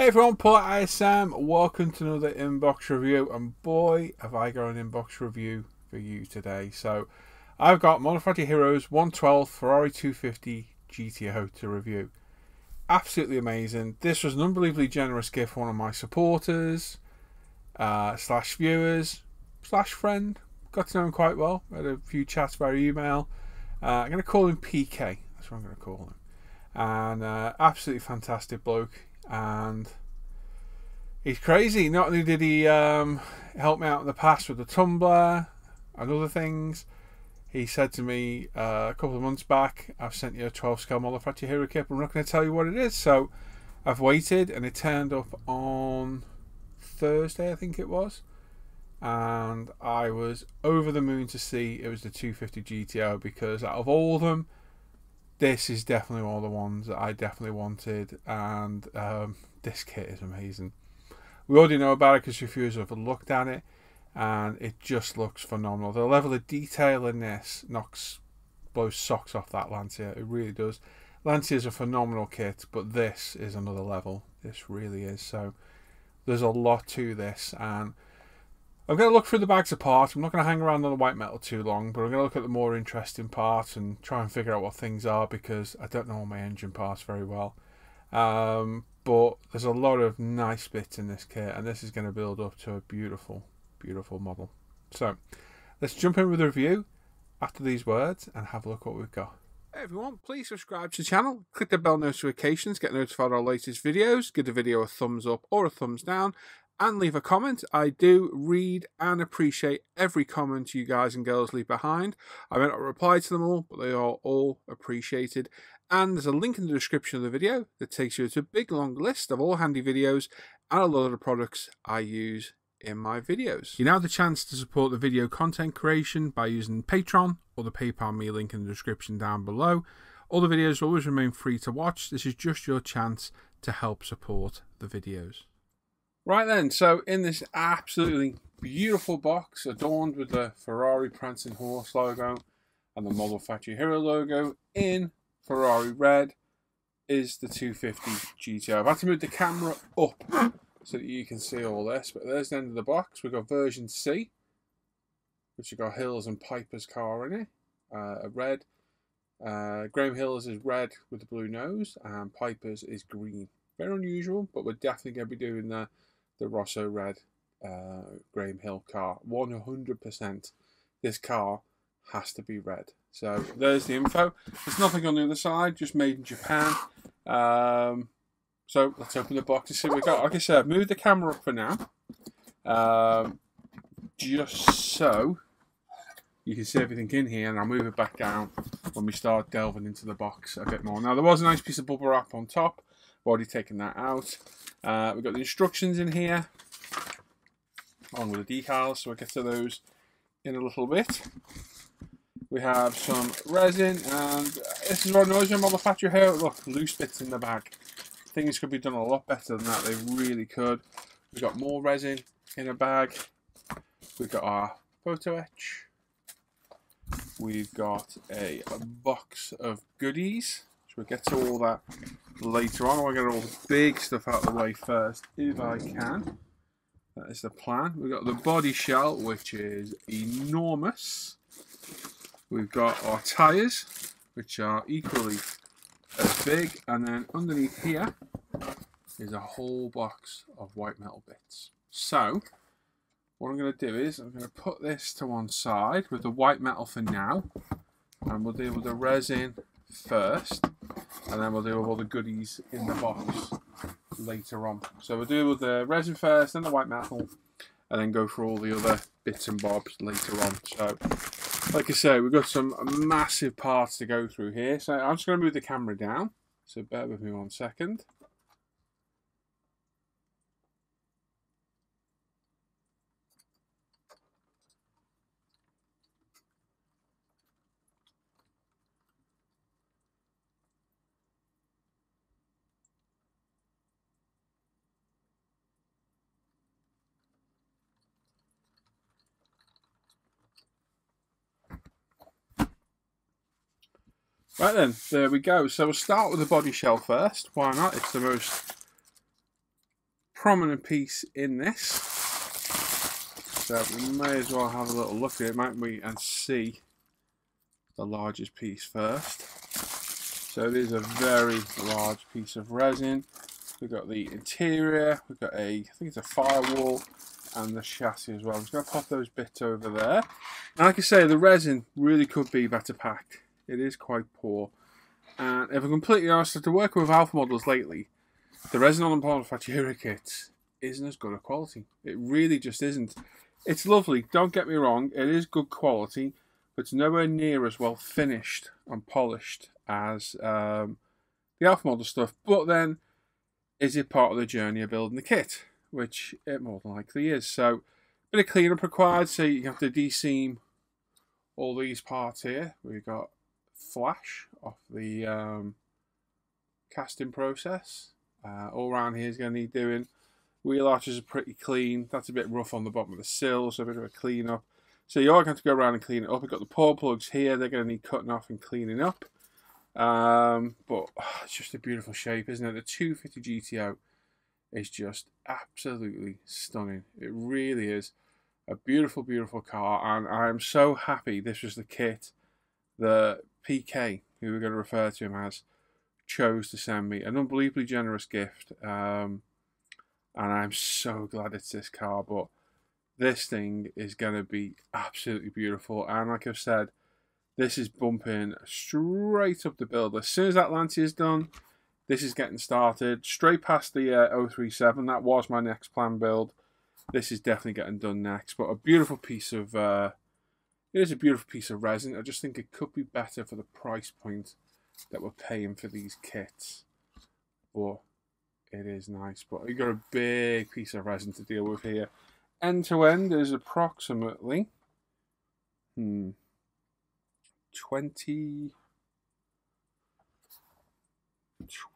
everyone, Paul ISM. Welcome to another inbox review, and boy have I got an inbox review for you today. So I've got Manufacturer Hero's 112 Ferrari 250 GTO to review. Absolutely amazing. This was an unbelievably generous gift from one of my supporters, slash viewers, slash friend. Got to know him quite well. Had a few chats via email. I'm going to call him PK. That's what I'm going to call him. And absolutely fantastic bloke. And he's crazy. Not only did he help me out in the past with the tumbler and other things, he said to me a couple of months back, I've sent you a 12 scale Manufacturer Hero kit, but I'm not going to tell you what it is. So I've waited, and it turned up on Thursday, I think it was. And I was over the moon to see it was the 250 GTO, because out of all of them, this is definitely one of the ones that I definitely wanted, and this kit is amazing. We already know about it because reviewers have looked at it, and it just looks phenomenal. The level of detail in this blows socks off that Lancia. It really does. Lancia is a phenomenal kit, but this is another level. This really is. So there's a lot to this, and I'm going to look through the bags apart. I'm not going to hang around on the white metal too long, but I'm going to look at the more interesting parts and try and figure out what things are, because I don't know all my engine parts very well. But there's a lot of nice bits in this kit, and this is going to build up to a beautiful, beautiful model. So let's jump in with the review after these words and have a look what we've got. Hey everyone, please subscribe to the channel, click the bell notifications, get notified of our latest videos, give the video a thumbs up or a thumbs down, and leave a comment. I do read and appreciate every comment you guys and girls leave behind. I may not reply to them all, but they are all appreciated. And there's a link in the description of the video that takes you to a big long list of all handy videos and a lot of the products I use in my videos. You now have the chance to support the video content creation by using Patreon or the PayPal me link in the description down below. All the videos always remain free to watch. This is just your chance to help support the videos. Right then, so in this absolutely beautiful box adorned with the Ferrari Prancing Horse logo and the Manufacturer Hero logo in Ferrari red is the 250 GTO. I've had to move the camera up so that you can see all this, but there's the end of the box. We've got version C, which has got Hill's and Piper's car in it, red. Graham Hill's is red with the blue nose, and Piper's is green. Very unusual, but we're definitely going to be doing the Rosso red Graham Hill car. 100%. This car has to be red. So there's the info. There's nothing on the other side, just made in Japan. So let's open the box and see what we got. Like I said, I've moved the camera up for now, just so you can see everything in here, and I'll move it back down when we start delving into the box a bit more. Now, there was a nice piece of bubble wrap on top. I've already taken that out. We've got the instructions in here, along with the decals, so we'll get to those in a little bit. We have some resin, and this is what annoys me on Manufacturer Hero. Look, loose bits in the bag. Things could be done a lot better than that. They really could. We've got more resin in a bag. We've got our photo etch. We've got a box of goodies. So we'll get to all that later on. I'll get all the big stuff out of the way first, if I can. That is the plan. We've got the body shell, which is enormous. We've got our tyres, which are equally as big. And then underneath here is a whole box of white metal bits. So what I'm going to do is I'm going to put this to one side with the white metal for now. And we'll deal with the resin first. And then we'll deal with all the goodies in the box later on. So we'll deal with the resin first, then the white metal, and then go for all the other bits and bobs later on. So, like I say, we've got some massive parts to go through here. So I'm just going to move the camera down. So bear with me 1 second. Right then, there we go. So we'll start with the body shell first. Why not? It's the most prominent piece in this. So we may as well have a little look at it, might we, and see the largest piece first. So it is a very large piece of resin. We've got the interior, we've got I think it's a firewall, and the chassis as well. I'm just going to pop those bits over there. And like I say, the resin really could be better packed. It is quite poor. And if I'm completely honest, after working with Alpha models lately, the resin on the manufacturer kits isn't as good a quality. It really just isn't. It's lovely, don't get me wrong, it is good quality, but it's nowhere near as well finished and polished as the Alpha model stuff. But then, is it part of the journey of building the kit? Which it more than likely is. So, a bit of cleanup required, so you have to de-seam all these parts here. We've got flash off the casting process. All around here is going to need doing. Wheel arches are pretty clean. That's a bit rough on the bottom of the sill, so a bit of a clean up. So you are going to go around and clean it up. We've got the paw plugs here. They're going to need cutting off and cleaning up. But it's just a beautiful shape, isn't it? The 250 GTO is just absolutely stunning. It really is a beautiful, beautiful car, and I am so happy this was the kit the PK, who we're going to refer to him as, chose to send me. An unbelievably generous gift, and I'm so glad it's this car. But this thing is going to be absolutely beautiful, and like I've said, this is bumping straight up the build. As soon as that Lancia is done, this is getting started. Straight past the 037. That was my next planned build. This is definitely getting done next. But a beautiful piece of... it is a beautiful piece of resin. I just think it could be better for the price point that we're paying for these kits. But it is nice. But you've got a big piece of resin to deal with here. End to end is approximately...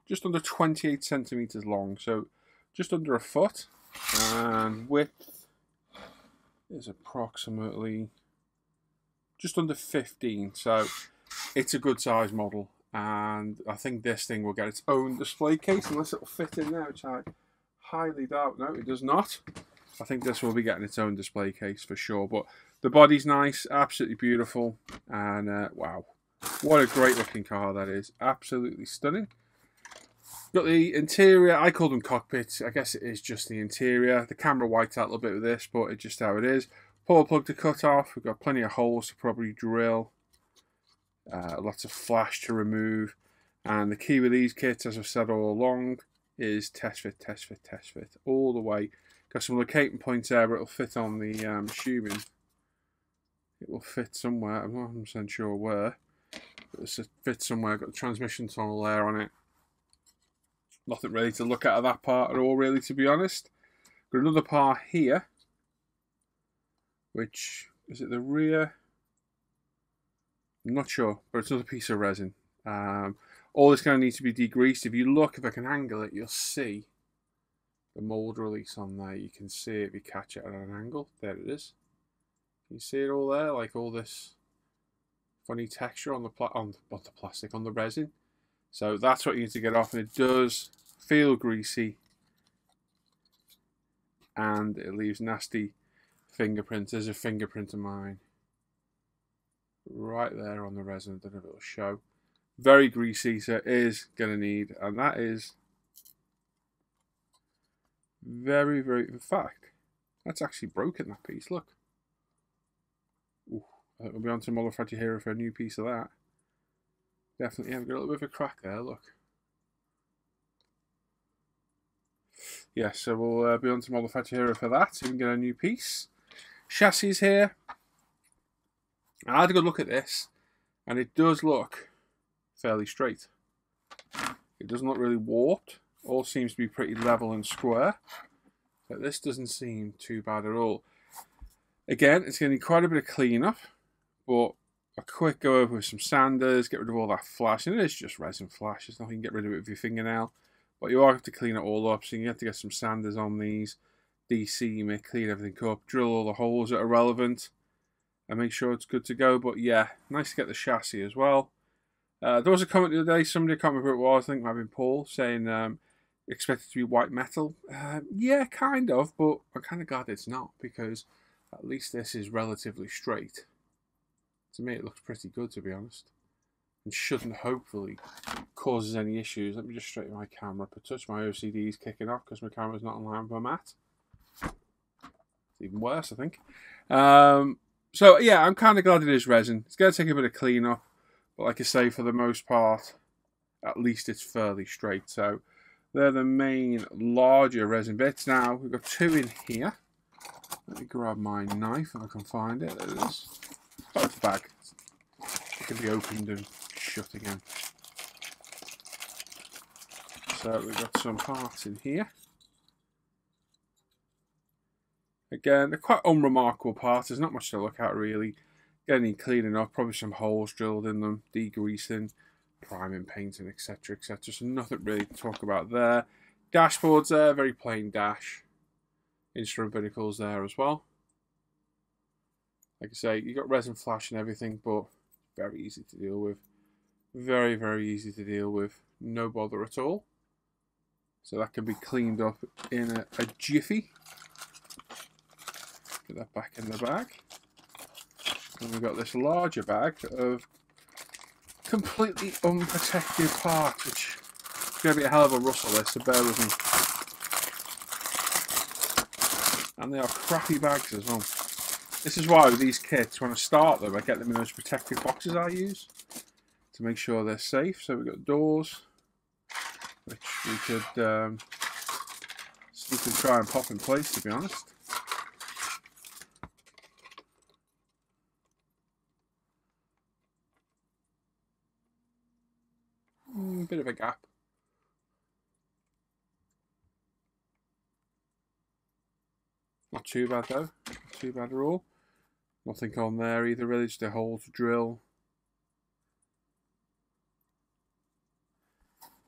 just under 28 centimeters long, so just under a foot, and width is approximately just under 15, so it's a good size model, and I think this thing will get its own display case unless it'll fit in there, which I highly doubt. No, it does not. I think this will be getting its own display case for sure, but the body's nice, absolutely beautiful, and wow, what a great looking car that is. Absolutely stunning. Got the interior, I call them cockpits, I guess it is just the interior. The camera whites out a little bit with this, but it's just how it is. Pull plug to cut off, we've got plenty of holes to probably drill. Lots of flash to remove. And the key with these kits, as I've said all along, is test fit, test fit, test fit, all the way. Got some locating points there, but it'll fit on the tubing. It will fit somewhere, I'm not 100% sure where. But it fits somewhere, got the transmission tunnel there on it. Nothing really to look at that part at all, really, to be honest. Got another part here, which, is it the rear? I'm not sure, but it's another piece of resin. All this going to need to be degreased. If you look, if I can angle it, you'll see the mold release on there. You can see it if you catch it at an angle. There it is. Can you see it all there? Like all this funny texture on the plastic, on the resin. So that's what you need to get off, and it does feel greasy, and it leaves nasty fingerprints. There's a fingerprint of mine right there on the resin. I don't know if it'll show. Very greasy, so it is going to need, and that is very, very, in fact, that's actually broken, that piece, look. Ooh, we'll be on to Manufacturer Hero for a new piece of that. Definitely have got a little bit of a crack there, look. Yeah, so we'll be on to Manufacturer Hero for that, so we can get a new piece. Chassis here. I had a good look at this, and it does look fairly straight. It doesn't look really warped. All seems to be pretty level and square. But this doesn't seem too bad at all. Again, it's going to need quite a bit of cleanup, but a quick go over with some sanders, get rid of all that flash, and it is just resin flash, there's nothing you can get rid of it with your fingernail, but you are have to clean it all up, so you have to get some sanders on these, de-seam it, clean everything up, drill all the holes that are relevant, and make sure it's good to go. But yeah, nice to get the chassis as well. There was a comment the other day, somebody, I can't remember who it was, I think it might have been Paul, saying expect it to be white metal. Yeah, kind of, but I'm kind of glad it's not, because at least this is relatively straight. To me, it looks pretty good, to be honest, and shouldn't hopefully cause any issues. Let me just straighten my camera up a touch. My OCD is kicking off because my camera's not online with my mat. It's even worse, I think. So yeah, I'm kind of glad it is resin. It's going to take a bit of clean up, but like I say, for the most part, at least it's fairly straight. So they're the main larger resin bits. Now we've got two in here. Let me grab my knife if I can find it. There it is. Oh, it's the bag. It can be opened and shut again. So we've got some parts in here. Again, they're quite unremarkable parts. There's not much to look at really. Getting cleaning up, probably some holes drilled in them, degreasing, priming, painting, etc, etc. So nothing really to talk about there. Dashboards there, very plain dash. Instrument binnacles there as well. Like I say, you got resin flash and everything, but very easy to deal with. Very, very easy to deal with. No bother at all. So that can be cleaned up in a jiffy. Get that back in the bag. And we've got this larger bag of completely unprotected parts, which is going to be a hell of a rustle this, so bear with me. And they are crappy bags as well. This is why with these kits, when I start them, I get them in those protective boxes I use to make sure they're safe. So we've got doors, which we could try and pop in place, to be honest. Bit of a gap. Not too bad though. Not too bad at all. Nothing on there either, really, just a hole to drill.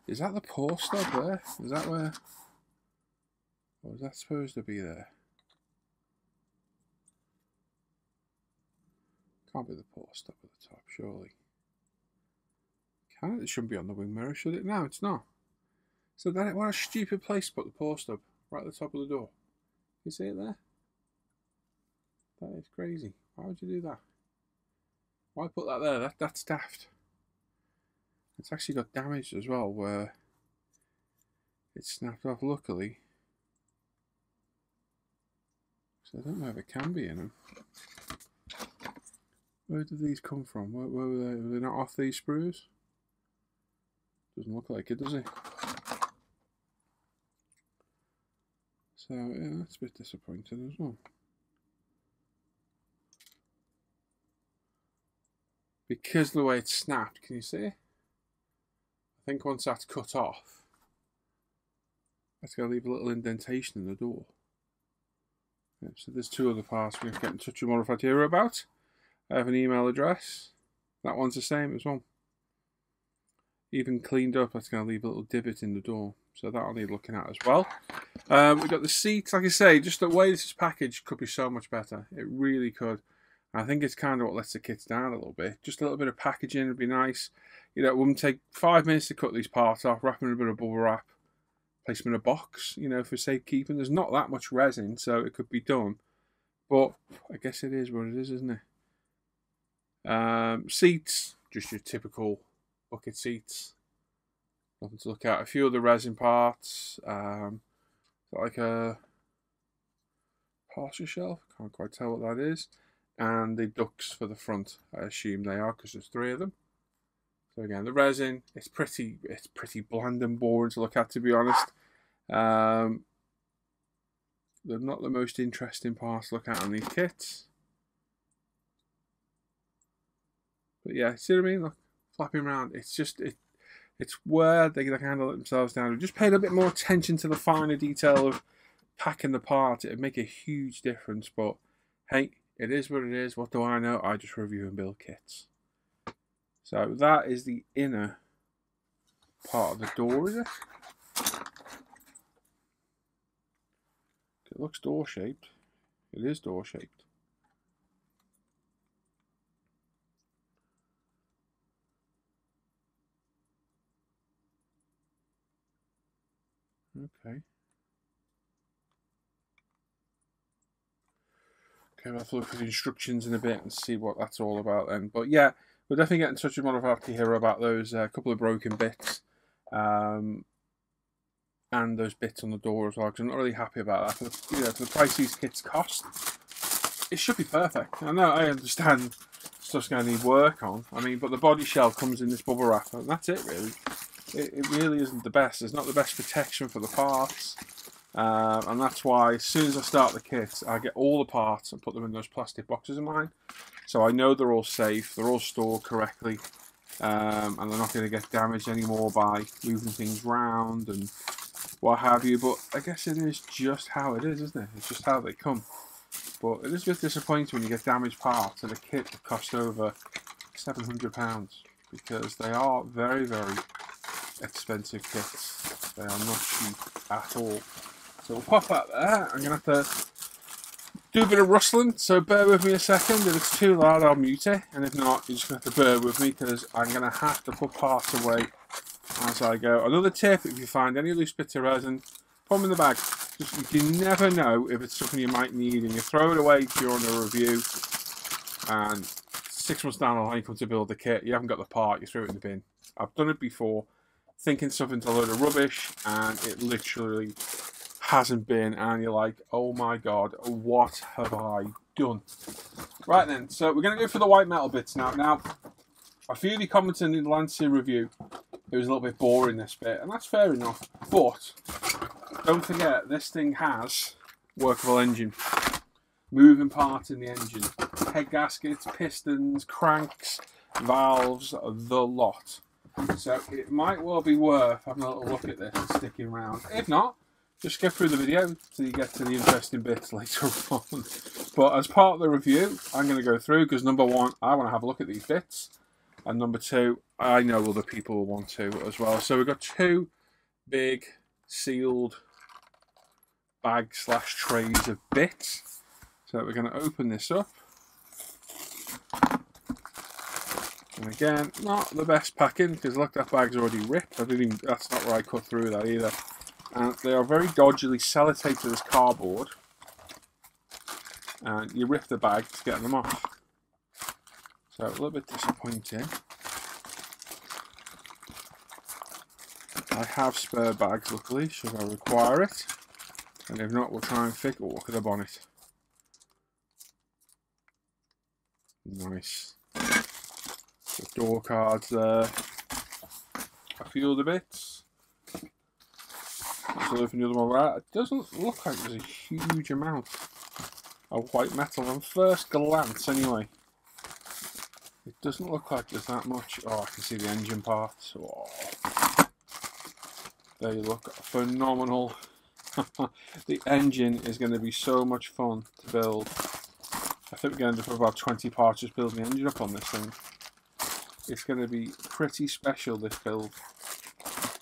Is that the pour stub there? Is that where? Or is that supposed to be there? Can't be the pour stub at the top, surely. It shouldn't be on the wing mirror, should it? No, it's not. So then, what a stupid place to put the pour stub, right at the top of the door. You see it there? That is crazy. Why would you do that? Why put that there? That's daft. It's actually got damaged as well, where it snapped off, luckily. So I don't know if it can be in them. Where did these come from? Where were they? Were they not off these sprues? Doesn't look like it, does it? So yeah, that's a bit disappointing as well. Because of the way it's snapped, can you see? I think once that's cut off, that's going to leave a little indentation in the door. Yeah, so there's two other parts we have to get in touch with Modified Hiro about. I have an email address. That one's the same as well. Even cleaned up, that's going to leave a little divot in the door. So that'll need looking at as well. We've got the seats. Like I say, just the way this is packaged could be so much better. It really could. I think it's kind of what lets the kits down a little bit. Just a little bit of packaging would be nice. You know, it wouldn't take 5 minutes to cut these parts off, wrap them in a bit of bubble wrap, place them in a box, you know, for safekeeping. There's not that much resin, so it could be done. But I guess it is what it is, isn't it? Seats, just your typical bucket seats. Nothing to look at. A few other resin parts. Like a parcel shelf. Can't quite tell what that is. And the ducts for the front. I assume they are because there's 3 of them. So again, the resin, it's pretty bland and boring to look at, to be honest. They're not the most interesting parts to look at on these kits. But yeah, see what I mean? Look, flapping around. It's just it's where they can handle it themselves down. If just paid a bit more attention to the finer detail of packing the part, it'd make a huge difference. But hey, it is what it is. What do I know? I just review and build kits. So that is the inner part of the door, is it? It looks door shaped. It is door shaped. Okay. Okay, I'll have to look for the instructions in a bit and see what that's all about then. But yeah, we'll definitely get in touch with Monofatty Hiro about those couple of broken bits. And those bits on the door as well, because I'm not really happy about that. For the, for the price these kits cost, it should be perfect. I know, I understand stuff's going to need work on. I mean, but the body shell comes in this bubble wrap, and that's it really. It really isn't the best. It's not the best protection for the parts. And that's why as soon as I start the kit, I get all the parts and put them in those plastic boxes of mine. So I know they're all safe, they're all stored correctly, and they're not going to get damaged anymore by moving things around and what have you. But I guess it is just how it is, isn't it? It's just how they come. But it is a bit disappointing when you get damaged parts in a kit that cost over £700, because they are very, very expensive kits. They are not cheap at all. So we'll pop that there. I'm going to have to do a bit of rustling, so bear with me a second. If it's too loud, I'll mute it, and if not, you're just going to have to bear with me, because I'm going to have to put parts away as I go. Another tip, if you find any loose bits of resin, put them in the bag. Just, you never know if it's something you might need, and you throw it away during a review, and 6 months down the line you come to build the kit, you haven't got the part, you throw it in the bin. I've done it before, thinking something's a load of rubbish, and it literally hasn't been, and you're like, oh my god, what have I done? Right then, so we're going to go for the white metal bits now. Now, a few of you commented in the Lancia review it was a little bit boring, this bit, and that's fair enough, but don't forget, this thing has workable engine, moving parts in the engine, head gaskets, pistons, cranks, valves, the lot. So it might well be worth having a little look at this and sticking around. If not, just skip through the video till you get to the interesting bits later on. But as part of the review, I'm going to go through, because number one, I want to have a look at these bits, and number two, I know other people will want to as well. So we've got two big sealed bags / trays of bits. So we're going to open this up. And again, not the best packing, because look, that bag's already ripped. That's not where I cut through that either. And they are very dodgily sellotaped to this cardboard. And you rip the bag to get them off. So a little bit disappointing. I have spare bags, luckily, should I require it. And if not, we'll try and fix. Oh, look at the bonnet. Nice. The door cards there. A few other bits. So if the other one right, it doesn't look like there's a huge amount of white metal on first glance anyway. It doesn't look like there's that much. Oh, I can see the engine parts. Oh, they look phenomenal. The engine is going to be so much fun to build. I think we're going to put about 20 parts just building the engine up on this thing. It's going to be pretty special, this build.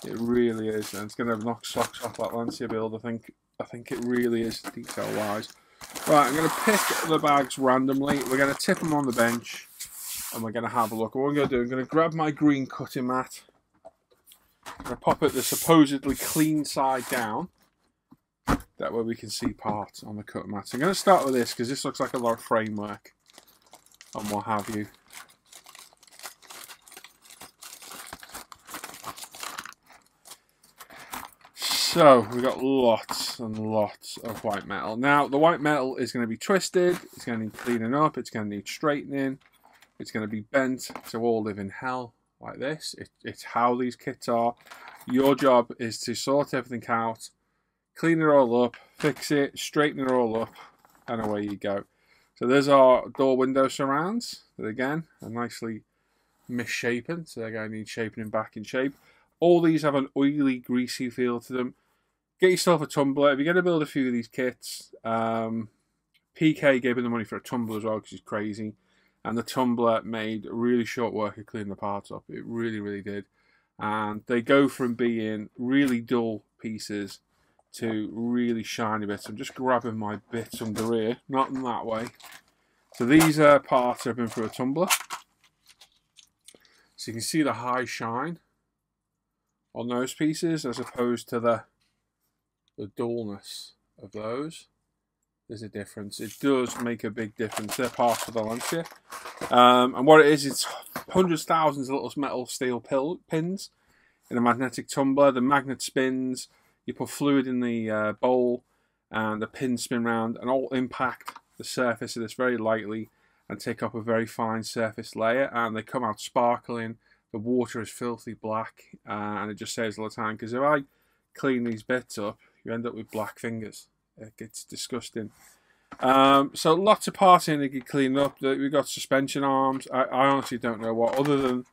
It really is, and it's going to knock socks off that Lancia build. I think it really is, detail-wise. Right, I'm going to pick the bags randomly. We're going to tip them on the bench, and we're going to have a look. What I'm going to do, I'm going to grab my green cutting mat. I'm going to pop it the supposedly clean side down. That way we can see parts on the cutting mat. So I'm going to start with this, because this looks like a lot of framework and what have you. So we've got lots and lots of white metal. Now the white metal is going to be twisted, it's going to need cleaning up, it's going to need straightening, it's going to be bent to all live in hell like this. It's how these kits are. Your job is to sort everything out, clean it all up, fix it, straighten it all up, and away you go. So there's our door window surrounds that again are nicely misshapen, so they're going to need shaping back in shape. All these have an oily, greasy feel to them. Get yourself a tumbler. If you're going to build a few of these kits, PK gave him the money for a tumbler as well, because he's crazy. And the tumbler made really short work of cleaning the parts up. It really, really did. And they go from being really dull pieces to really shiny bits. I'm just grabbing my bits under here, not in that way. So these parts have been through a tumbler. So you can see the high shine on those pieces as opposed to the the dullness of those. There's a difference. It does make a big difference. They're part of the Lancia. And what it is, it's hundreds, thousands of little metal steel pins in a magnetic tumbler. The magnet spins. You put fluid in the bowl, and the pins spin round and all impact the surface of this very lightly and take up a very fine surface layer. And they come out sparkling. The water is filthy black, and it just saves a lot of time. Because if I clean these bits up, you end up with black fingers. It gets disgusting. So lots of parts in it get cleaned up. We've got suspension arms. I honestly don't know what, other than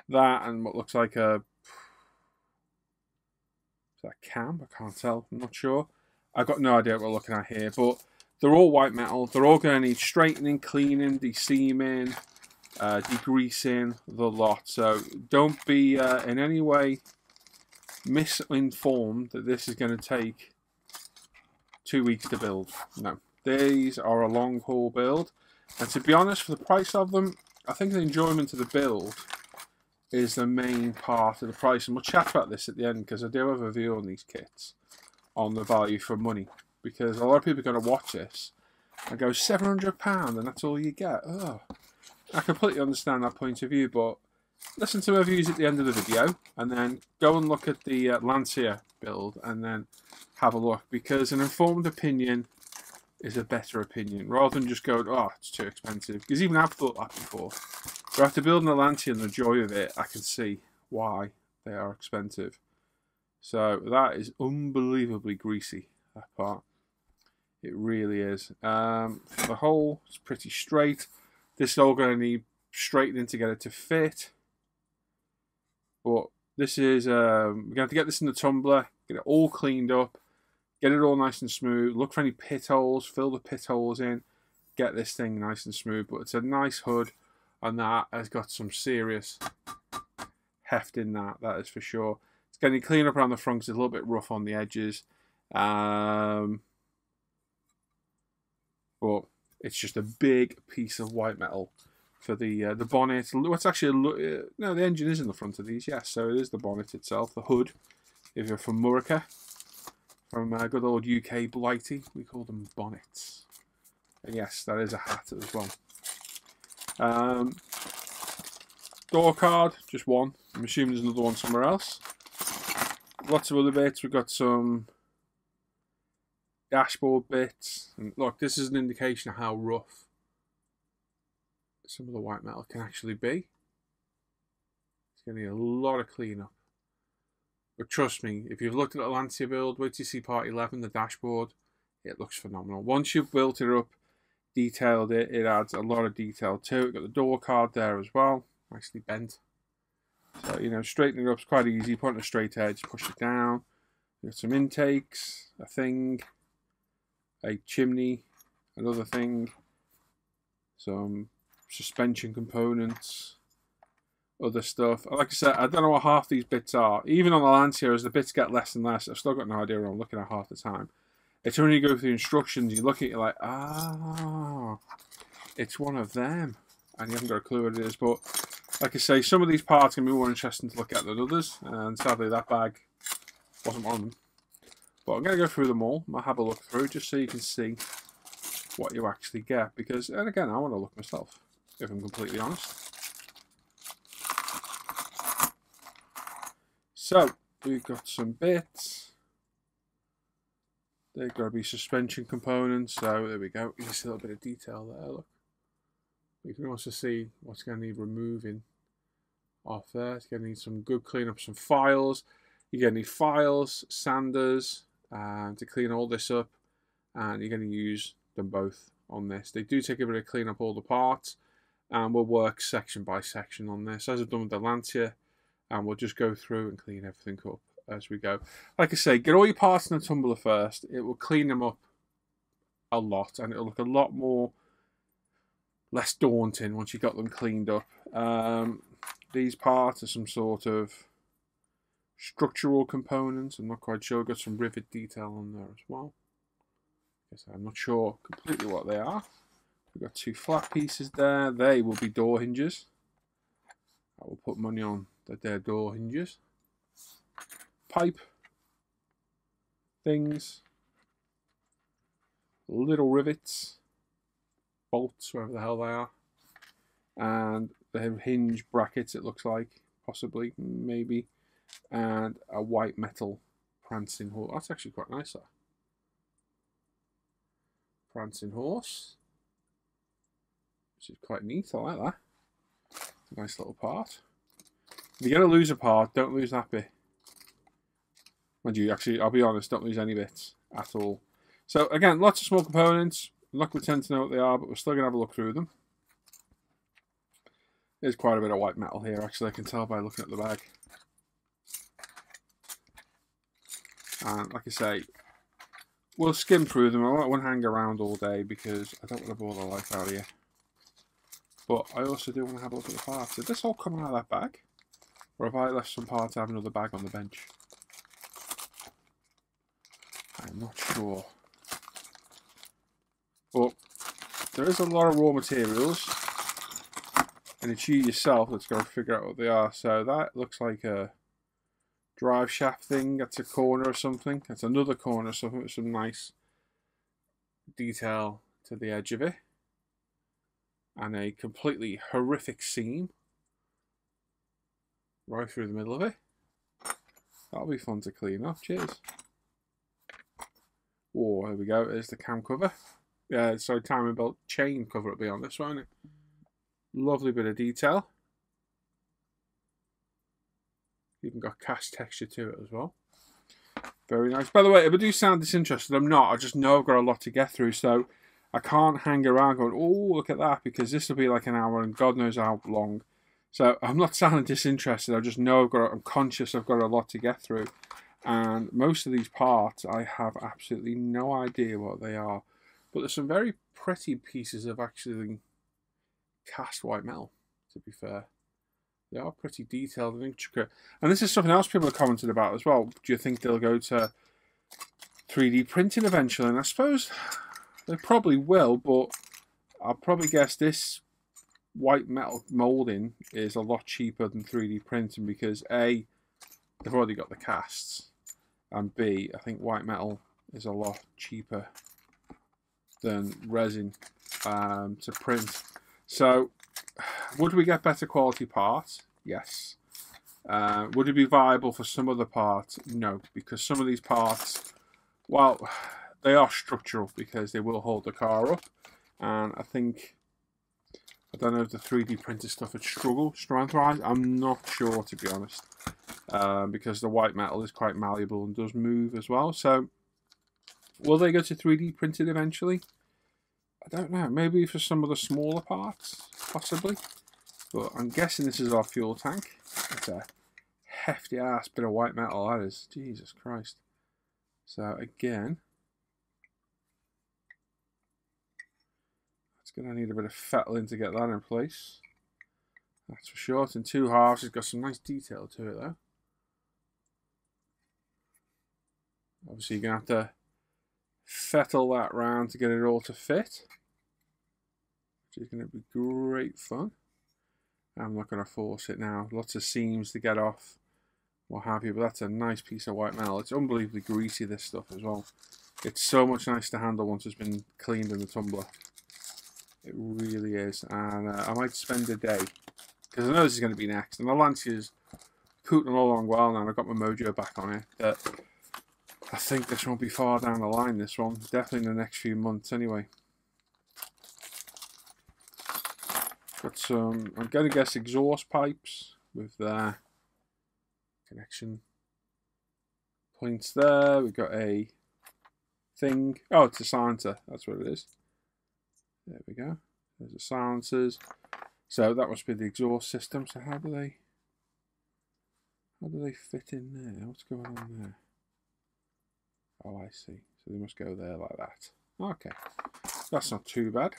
that and what looks like a... Is that cam? I can't tell. I'm not sure. I've got no idea what we're looking at here. But they're all white metal. They're all going to need straightening, cleaning, de-seaming, degreasing, the lot. So don't be in any way misinformed that this is going to take 2 weeks to build. No, these are a long haul build, and to be honest, for the price of them, I think the enjoyment of the build is the main part of the price. And we'll chat about this at the end, because I do have a view on these kits, on the value for money, because a lot of people are going to watch this and go £700 and that's all you get. Ugh. I completely understand that point of view, but listen to my views at the end of the video, and then go and look at the Lancia build, and then have a look, because an informed opinion is a better opinion, rather than just going, oh, it's too expensive. Because even I've thought that before. But after building a Lancia and the joy of it, I can see why they are expensive. So that is unbelievably greasy, that part. It really is. For the hole, it's pretty straight. This is all going to need straightening to get it to fit. But this is, we're going to have to get this in the tumbler, get it all cleaned up, get it all nice and smooth, look for any pit holes, fill the pit holes in, get this thing nice and smooth. But it's a nice hood, and that has got some serious heft in that is for sure. It's going to clean up around the front because it's a little bit rough on the edges. But it's just a big piece of white metal for the bonnet. What's actually no, the engine is in the front of these. Yes, so it is the bonnet itself, the hood. If you're from Murica, from good old UK Blighty, we call them bonnets. And yes, that is a hat as well. Door card, just one. I'm assuming there's another one somewhere else. Lots of other bits. We've got some dashboard bits. And look, this is an indication of how rough some of the white metal can actually be. It's going to need a lot of cleanup. But trust me, if you've looked at the Lancia build, wait till you see part 11, the dashboard, it looks phenomenal. Once you've built it up, detailed it, it adds a lot of detail to it. We've got the door card there as well, nicely bent. So, you know, straightening it up is quite easy. Put on a straight edge, push it down. We've got some intakes, a thing, a chimney, another thing, some suspension components, other stuff. Like I said, I don't know what half these bits are. Even on the Lancia, as the bits get less and less, I've still got no idea what I'm looking at half the time. It's when you go through the instructions, you look at it, you're like, ah, it's one of them. And you haven't got a clue what it is. But like I say, some of these parts can be more interesting to look at than others. And sadly, that bag wasn't one of them. But I'm going to go through them all. I'll have a look through just so you can see what you actually get. Because, and again, I want to look myself, if I'm completely honest. So, we've got some bits. They're going to be suspension components. So, there we go. You can see a little bit of detail there, look. You can also see what's going to need removing off there. It's going to need some good cleanup, some files. You're going to need files, sanders, to clean all this up. And you're going to use them both on this. They do take a bit of clean up all the parts. And we'll work section by section on this, as I've done with the Lancia. And we'll just go through and clean everything up as we go. Like I say, get all your parts in the tumbler first. It will clean them up a lot. And it'll look a lot more less daunting once you got them cleaned up. These parts are some sort of structural components. I'm not quite sure. Got some rivet detail on there as well. I'm not sure completely what they are. We've got two flat pieces there. They will be door hinges. I will put money on that they're door hinges. Pipe. things, little rivets, bolts, wherever the hell they are, and they have hinge brackets, it looks like, possibly, maybe, and a white metal prancing horse. That's actually quite nice, that. Prancing horse, which is quite neat. I like that. It's a nice little part. If you're going to lose a part, don't lose that bit. Mind you, actually, I'll be honest, don't lose any bits at all. So, again, lots of small components. I'm not going to pretend to know what they are, but we're still going to have a look through them. There's quite a bit of white metal here, actually. I can tell by looking at the bag. And, like I say, we'll skim through them. I won't hang around all day because I don't want to bore the life out of you. But I also do want to have a look at the parts. Did this all come out of that bag? Or have I left some parts to have another bag on the bench? I'm not sure. But there is a lot of raw materials. And it's you yourself that's got to figure out what they are. So that looks like a drive shaft thing. That's a corner or something. That's another corner or something with some nice detail to the edge of it. And a completely horrific seam right through the middle of it. That'll be fun to clean up. Cheers. Oh, there we go. There's the cam cover. Yeah, so timing belt chain cover it'll be on this one. Lovely bit of detail. Even got cast texture to it as well. Very nice. By the way, if I do sound disinterested, I'm not. I just know I've got a lot to get through, so I can't hang around going, oh, look at that, because this will be like an hour and God knows how long. So I'm not sounding disinterested. I just know I'm conscious I've got a lot to get through. And most of these parts, I have absolutely no idea what they are. But there's some very pretty pieces of actually cast white metal, to be fair. They are pretty detailed and intricate. And this is something else people have commented about as well. Do you think they'll go to 3D printing eventually? And I suppose they probably will, but I'll probably guess this white metal moulding is a lot cheaper than 3D printing because A, they've already got the casts, and B, I think white metal is a lot cheaper than resin to print. So, would we get better quality parts? Yes. Would it be viable for some other parts? No, because some of these parts, well, they are structural because they will hold the car up, and I think, I don't know if the 3D printed stuff would struggle strength-wise. I'm not sure, to be honest, because the white metal is quite malleable and does move as well. So, will they go to 3D printed eventually? I don't know. Maybe for some of the smaller parts, possibly. But I'm guessing this is our fuel tank. It's a hefty ass bit of white metal, that is. Jesus Christ. So again, it's going to need a bit of fettling to get that in place. That's for sure. It's in two halves. It's got some nice detail to it though. Obviously you're going to have to fettle that round to get it all to fit, which is going to be great fun. I'm not going to force it now. Lots of seams to get off, what have you, but that's a nice piece of white metal. It's unbelievably greasy, this stuff as well. It's so much nice to handle once it's been cleaned in the tumbler. It really is, and I might spend a day, because I know this is going to be next, and the Lancia's putting along well now, and I've got my mojo back on it. But I think this won't be far down the line, this one. Definitely in the next few months anyway. Got some, I'm going to guess, exhaust pipes with their connection points there. We've got a thing. Oh, it's a silencer. That's what it is. There we go. There's the silencers. So that must be the exhaust system. So how do they fit in there? What's going on there? Oh, I see. So they must go there like that. Okay, that's not too bad.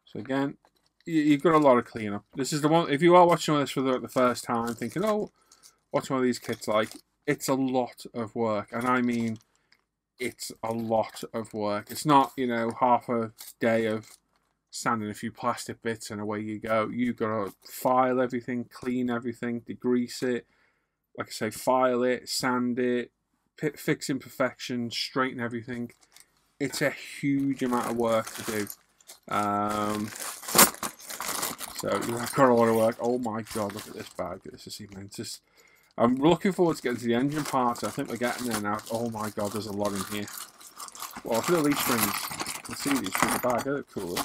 So again, you've got a lot of cleanup. This is the one, if you are watching this for the first time, thinking, oh, what's one of these kits like? It's a lot of work. And I mean, it's a lot of work. It's not, you know, half a day of sanding a few plastic bits and away you go. You've got to file everything, clean everything, degrease it. Like I say, file it, sand it, fix imperfections, straighten everything. It's a huge amount of work to do. So you've got a lot of work. Oh my god, look at this bag. This is immense. I'm looking forward to getting to the engine parts. I think we're getting there now. Oh my god, there's a lot in here. Well, look at these springs. You can see these through the bag. They're cool.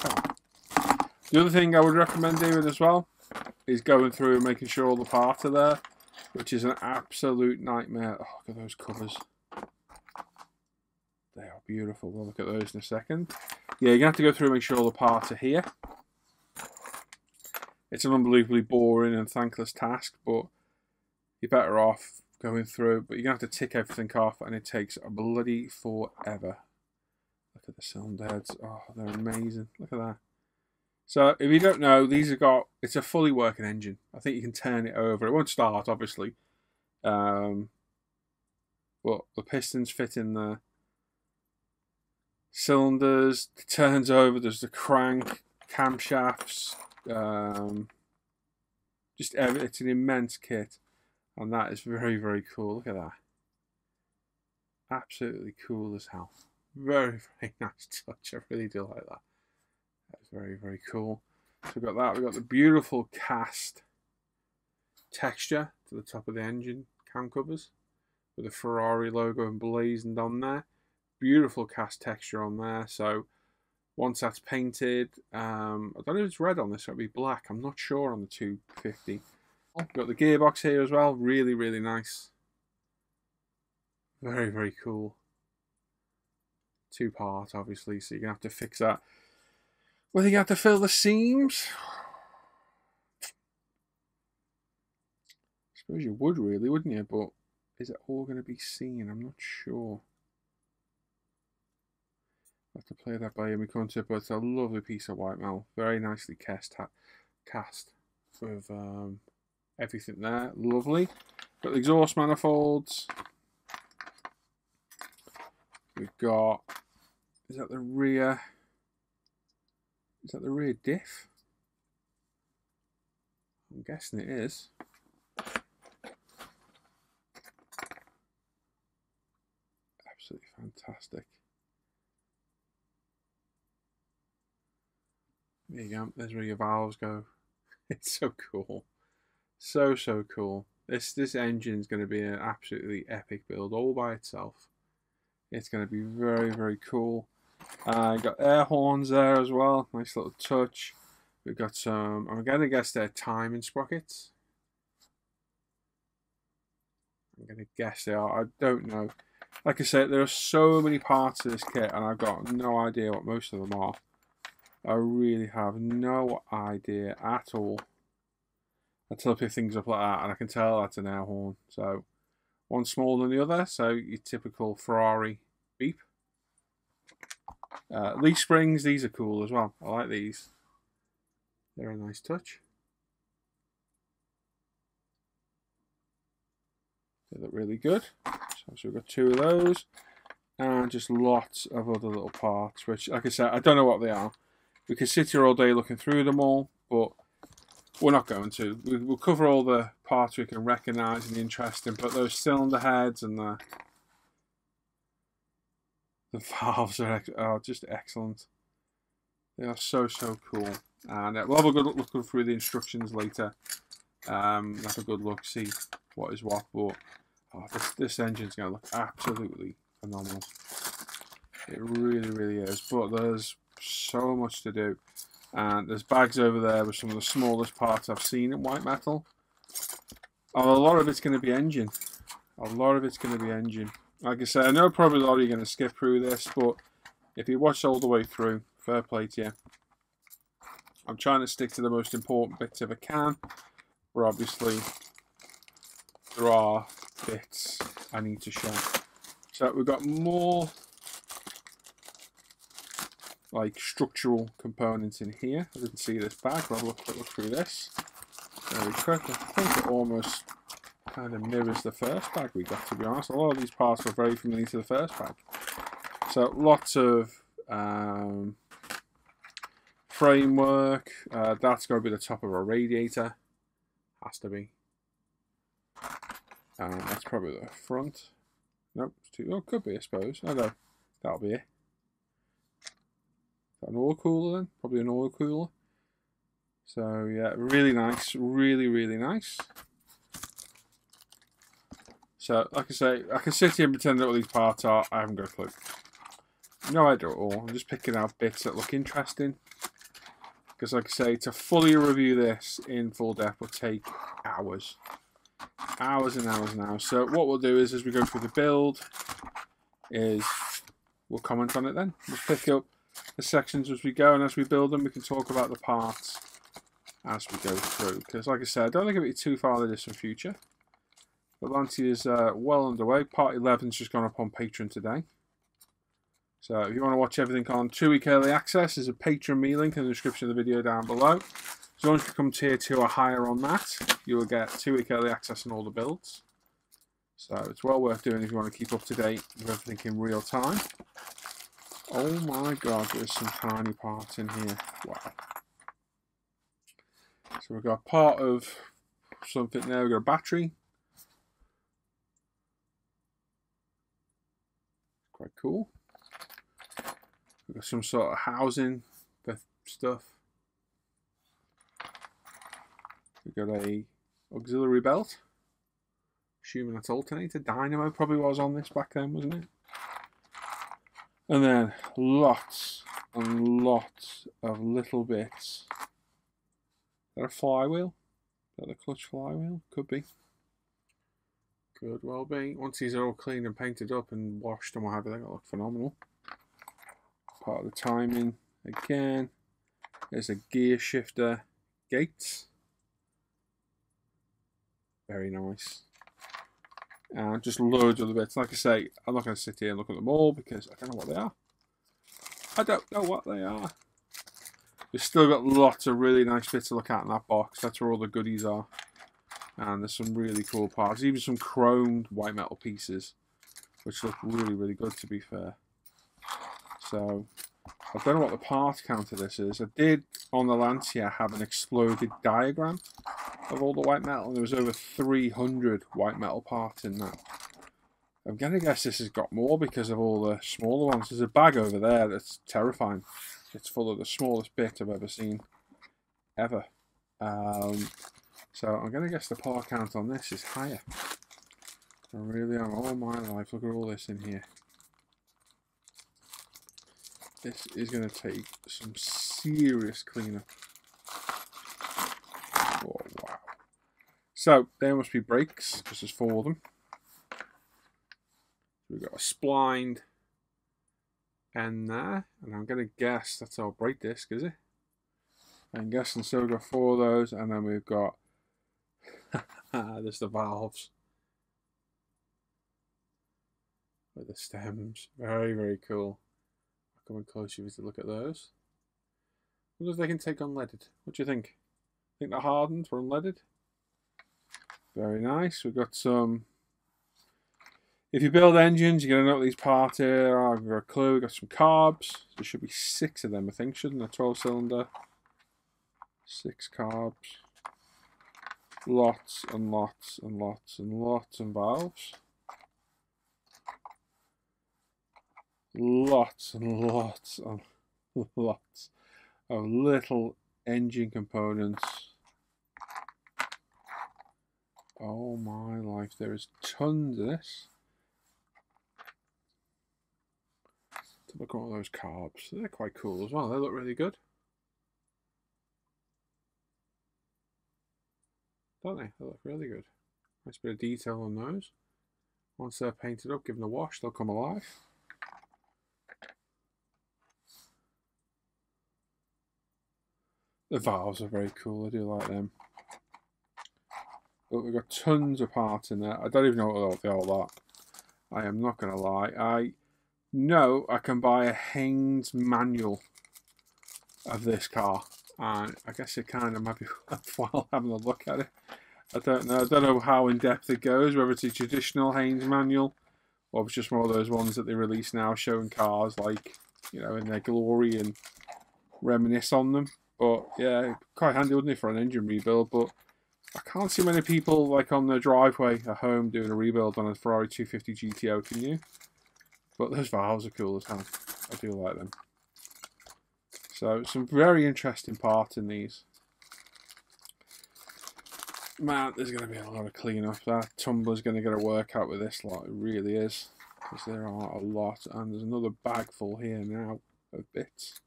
The other thing I would recommend doing as well is going through and making sure all the parts are there, which is an absolute nightmare. Oh, look at those covers. They are beautiful. We'll look at those in a second. Yeah, you're going to have to go through and make sure all the parts are here. It's an unbelievably boring and thankless task, but you're better off going through. But you're going to have to tick everything off, and it takes a bloody forever. Look at the cylinder heads. Oh, they're amazing. Look at that. So, if you don't know, these have got... It's a fully working engine. I think you can turn it over. It won't start, obviously. But the pistons fit in the cylinders. It turns over. There's the crank, camshafts. It's an immense kit. And that is very, very cool. Look at that. Absolutely cool as hell. Very, very nice touch. I really do like that. That's very, very cool. So we've got that. We've got the beautiful cast texture to the top of the engine cam covers with the Ferarri logo emblazoned on there. Beautiful cast texture on there. So once that's painted, I don't know if it's red on this, so it'll be black. I'm not sure on the 250. We've got the gearbox here as well. Really, really nice. Very, very cool. Two-part, obviously, so you're going to have to fix that. Whether you have to fill the seams, I suppose you would really, wouldn't you? But is it all going to be seen? I'm not sure. I have to play that by ear. We come to it, but it's a lovely piece of white metal. Very nicely cast with everything there. Lovely. Got the exhaust manifolds. We've got... Is that the rear diff? I'm guessing it is. Absolutely fantastic. There you go. There's where your valves go. It's so cool. So cool. This engine's going to be an absolutely epic build all by itself. It's going to be very, very cool. Got air horns there as well. Nice little touch. We've got some, I'm going to guess they're timing sprockets. I'm going to guess they are. I don't know. Like I said, there are so many parts to this kit, and I've got no idea what most of them are. I really have no idea at all. Until I pick things up like that, and I can tell that's an air horn. So, one smaller than the other, so your typical Ferrari beep. Leaf springs, these are cool as well. I like these. They're a nice touch. They look really good. So we've got two of those. And just lots of other little parts, which, like I said, I don't know what they are. We could sit here all day looking through them all, but we're not going to. We'll cover all the parts we can recognise and interesting, but those cylinder heads and the valves are just excellent. They are so cool. And we'll have a good look through the instructions later. Have a good look, see what is what. But this engine's going to look absolutely phenomenal. It really, really is. But there's so much to do. And there's bags over there with some of the smallest parts I've seen in white metal. And a lot of it's going to be engine. A lot of it's going to be engine. Like I said, I know probably a lot of you are going to skip through this, but if you watch all the way through, fair play to you. I'm trying to stick to the most important bits if I can, but obviously there are bits I need to show. So we've got more like structural components in here. I didn't see this bag, but I'll look through this very quick. I think it almost kind of mirrors the first bag we got, to be honest. A lot of these parts are very familiar to the first bag. So lots of framework. That's going to be the top of a radiator. Has to be. That's probably the front. Nope, it's too... Oh, could be, I suppose. Oh, no, that'll be it. Is that an oil cooler then? Probably an oil cooler. So, yeah, really nice. Really, really nice. So, like I say, I can sit here and pretend that what these parts are. I haven't got a clue. No idea at all. I'm just picking out bits that look interesting. Because, like I say, to fully review this in full depth will take hours. Hours and hours and hours. So, what we'll do is, as we go through the build, is we'll comment on it then. We'll pick up the sections as we go, and as we build them, we can talk about the parts as we go through. Because, like I said, I don't think it'll be too far in the distant future. But Lanty is well underway. Part 11's just gone up on Patreon today. So if you want to watch everything on 2-week early access, there's a Patreon me link in the description of the video down below. As long as you become tier 2 or higher on that, you will get 2-week early access on all the builds. So it's well worth doing if you want to keep up to date with everything in real time. Oh my god, there's some tiny parts in here. Wow. So we've got part of something there. We've got a battery. Quite cool. We've got some sort of housing for stuff. We've got a auxiliary belt. Assuming that's alternator. Dynamo probably was on this back then, wasn't it? And then lots and lots of little bits. Is that a flywheel? Is that the clutch flywheel? Could be. Could well be. Once these are all cleaned and painted up and washed and what have you, they're going to look phenomenal. Part of the timing again. There's a gear shifter gate. Very nice. And just loads of the bits. Like I say, I'm not going to sit here and look at them all because I don't know what they are. I don't know what they are. We've still got lots of really nice bits to look at in that box. That's where all the goodies are. And there's some really cool parts. Even some chromed white metal pieces, which look really, really good, to be fair. So, I don't know what the part count of this is. I did, on the Lancia, have an exploded diagram of all the white metal, and there was over 300 white metal parts in that. I'm going to guess this has got more because of all the smaller ones. There's a bag over there that's terrifying. It's full of the smallest bit I've ever seen, ever. So I'm going to guess the part count on this is higher. I really am. All my life, look at all this in here. This is going to take some serious cleanup. Oh, wow. So, there must be brakes, because there's 4 of them. We've got a splined end there, and I'm going to guess that's our brake disc, is it? I'm guessing so we've got 4 of those, and then we've got there's the valves with the stems. Very, very cool. I'll come in closer to look at those. I wonder if they can take unleaded. What do you think? Think they're hardened for unleaded? Very nice. We've got some. If you build engines, you're going to know what these parts here are. I've got a clue. We've got some carbs. There should be 6 of them, I think, shouldn't there? 12-cylinder. 6 carbs. Lots and lots and lots and lots of valves. Lots and lots and lots of little engine components. Oh my life, there is tons of this. To look at all those carbs. They're quite cool as well. They look really good. Don't they? They look really good. Nice bit of detail on those. Once they're painted up, given a wash, they'll come alive. The valves are very cool. I do like them. But we've got tons of parts in there. I don't even know what they all are. I am not going to lie. I know I can buy a Haynes manual of this car. And I guess it kind of might be worthwhile having a look at it. I don't know. I don't know how in depth it goes, whether it's a traditional Haynes manual or if it's just one of those ones that they release now showing cars like, you know, in their glory and reminisce on them. But yeah, quite handy, wouldn't it, for an engine rebuild? But I can't see many people like on their driveway at home doing a rebuild on a Ferrari 250 GTO, can you? But those valves are cool as hell. I do like them. So some very interesting parts in these. Man, there's going to be a lot of cleanup. That tumbler's going to get a workout with this lot. It really is. Because there are a lot. And there's another bag full here now of bits.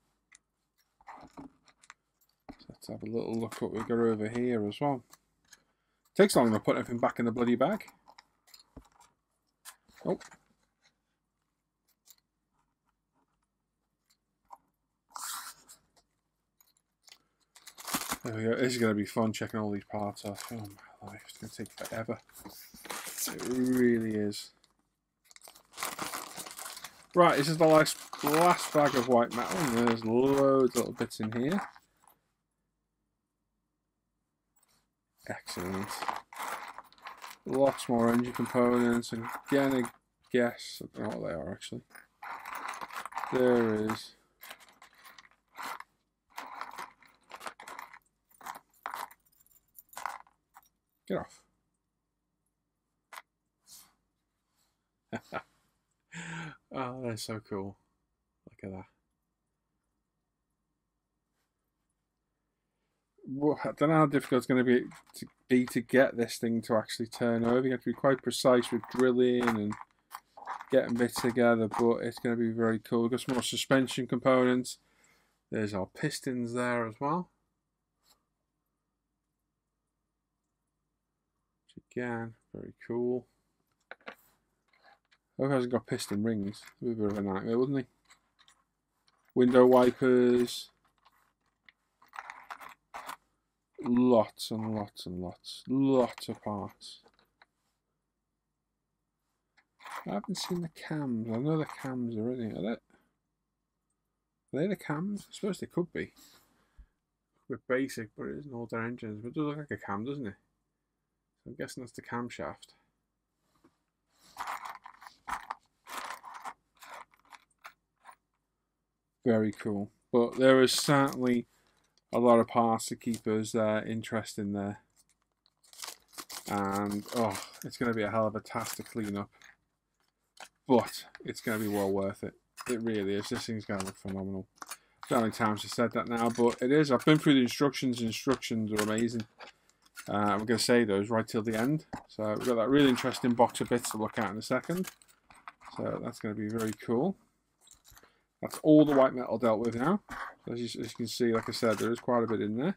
So let's have a little look what we've got over here as well. Takes long to put everything back in the bloody bag. Oh. There we go. This is going to be fun checking all these parts off. Oh my life, it's going to take forever. It really is. Right, this is the last bag of white metal, and there's loads of little bits in here. Excellent. Lots more engine components, and again, I guess, I don't know what they are actually. There is. Get off. Oh, that's so cool. Look at that. Well, I don't know how difficult it's going to be to get this thing to actually turn over. You have to be quite precise with drilling and getting bits together, but it's going to be very cool. We've got some more suspension components. There's our pistons there as well. Again, very cool. I hope he hasn't got piston rings. It would be a bit of a nightmare, wouldn't he? Window wipers. Lots and lots and lots of parts. I haven't seen the cams. I know the cams already. Are they the cams? I suppose they could be. We're basic, but it isn't all their engines. But it does look like a cam, doesn't it? So I'm guessing that's the camshaft. Very cool. But there is certainly a lot of parts to keep us interested in there. And, oh, it's going to be a hell of a task to clean up. But it's going to be well worth it. It really is. This thing's going to look phenomenal. I don't know how many times I've said that now, but it is. I've been through the instructions. The instructions are amazing. I'm going to say those right till the end. So we've got that really interesting box of bits to look at in a second. So that's going to be very cool. That's all the white metal dealt with now. So as you can see, like I said, there is quite a bit in there.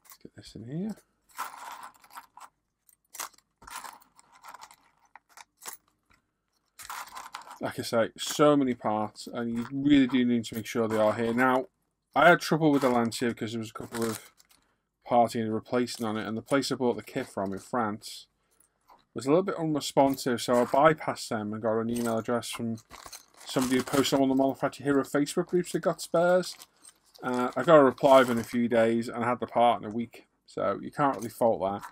Let's get this in here. Like I say, so many parts, and you really do need to make sure they are here. Now, I had trouble with the Lancia because there was a couple of parts needed replacing on it, and the place I bought the kit from in France was a little bit unresponsive, so I bypassed them and got an email address from somebody who posted on one of the Manufacturer Hero Facebook groups that got spares. I got a reply within a few days, and I had the part in a week, so you can't really fault that.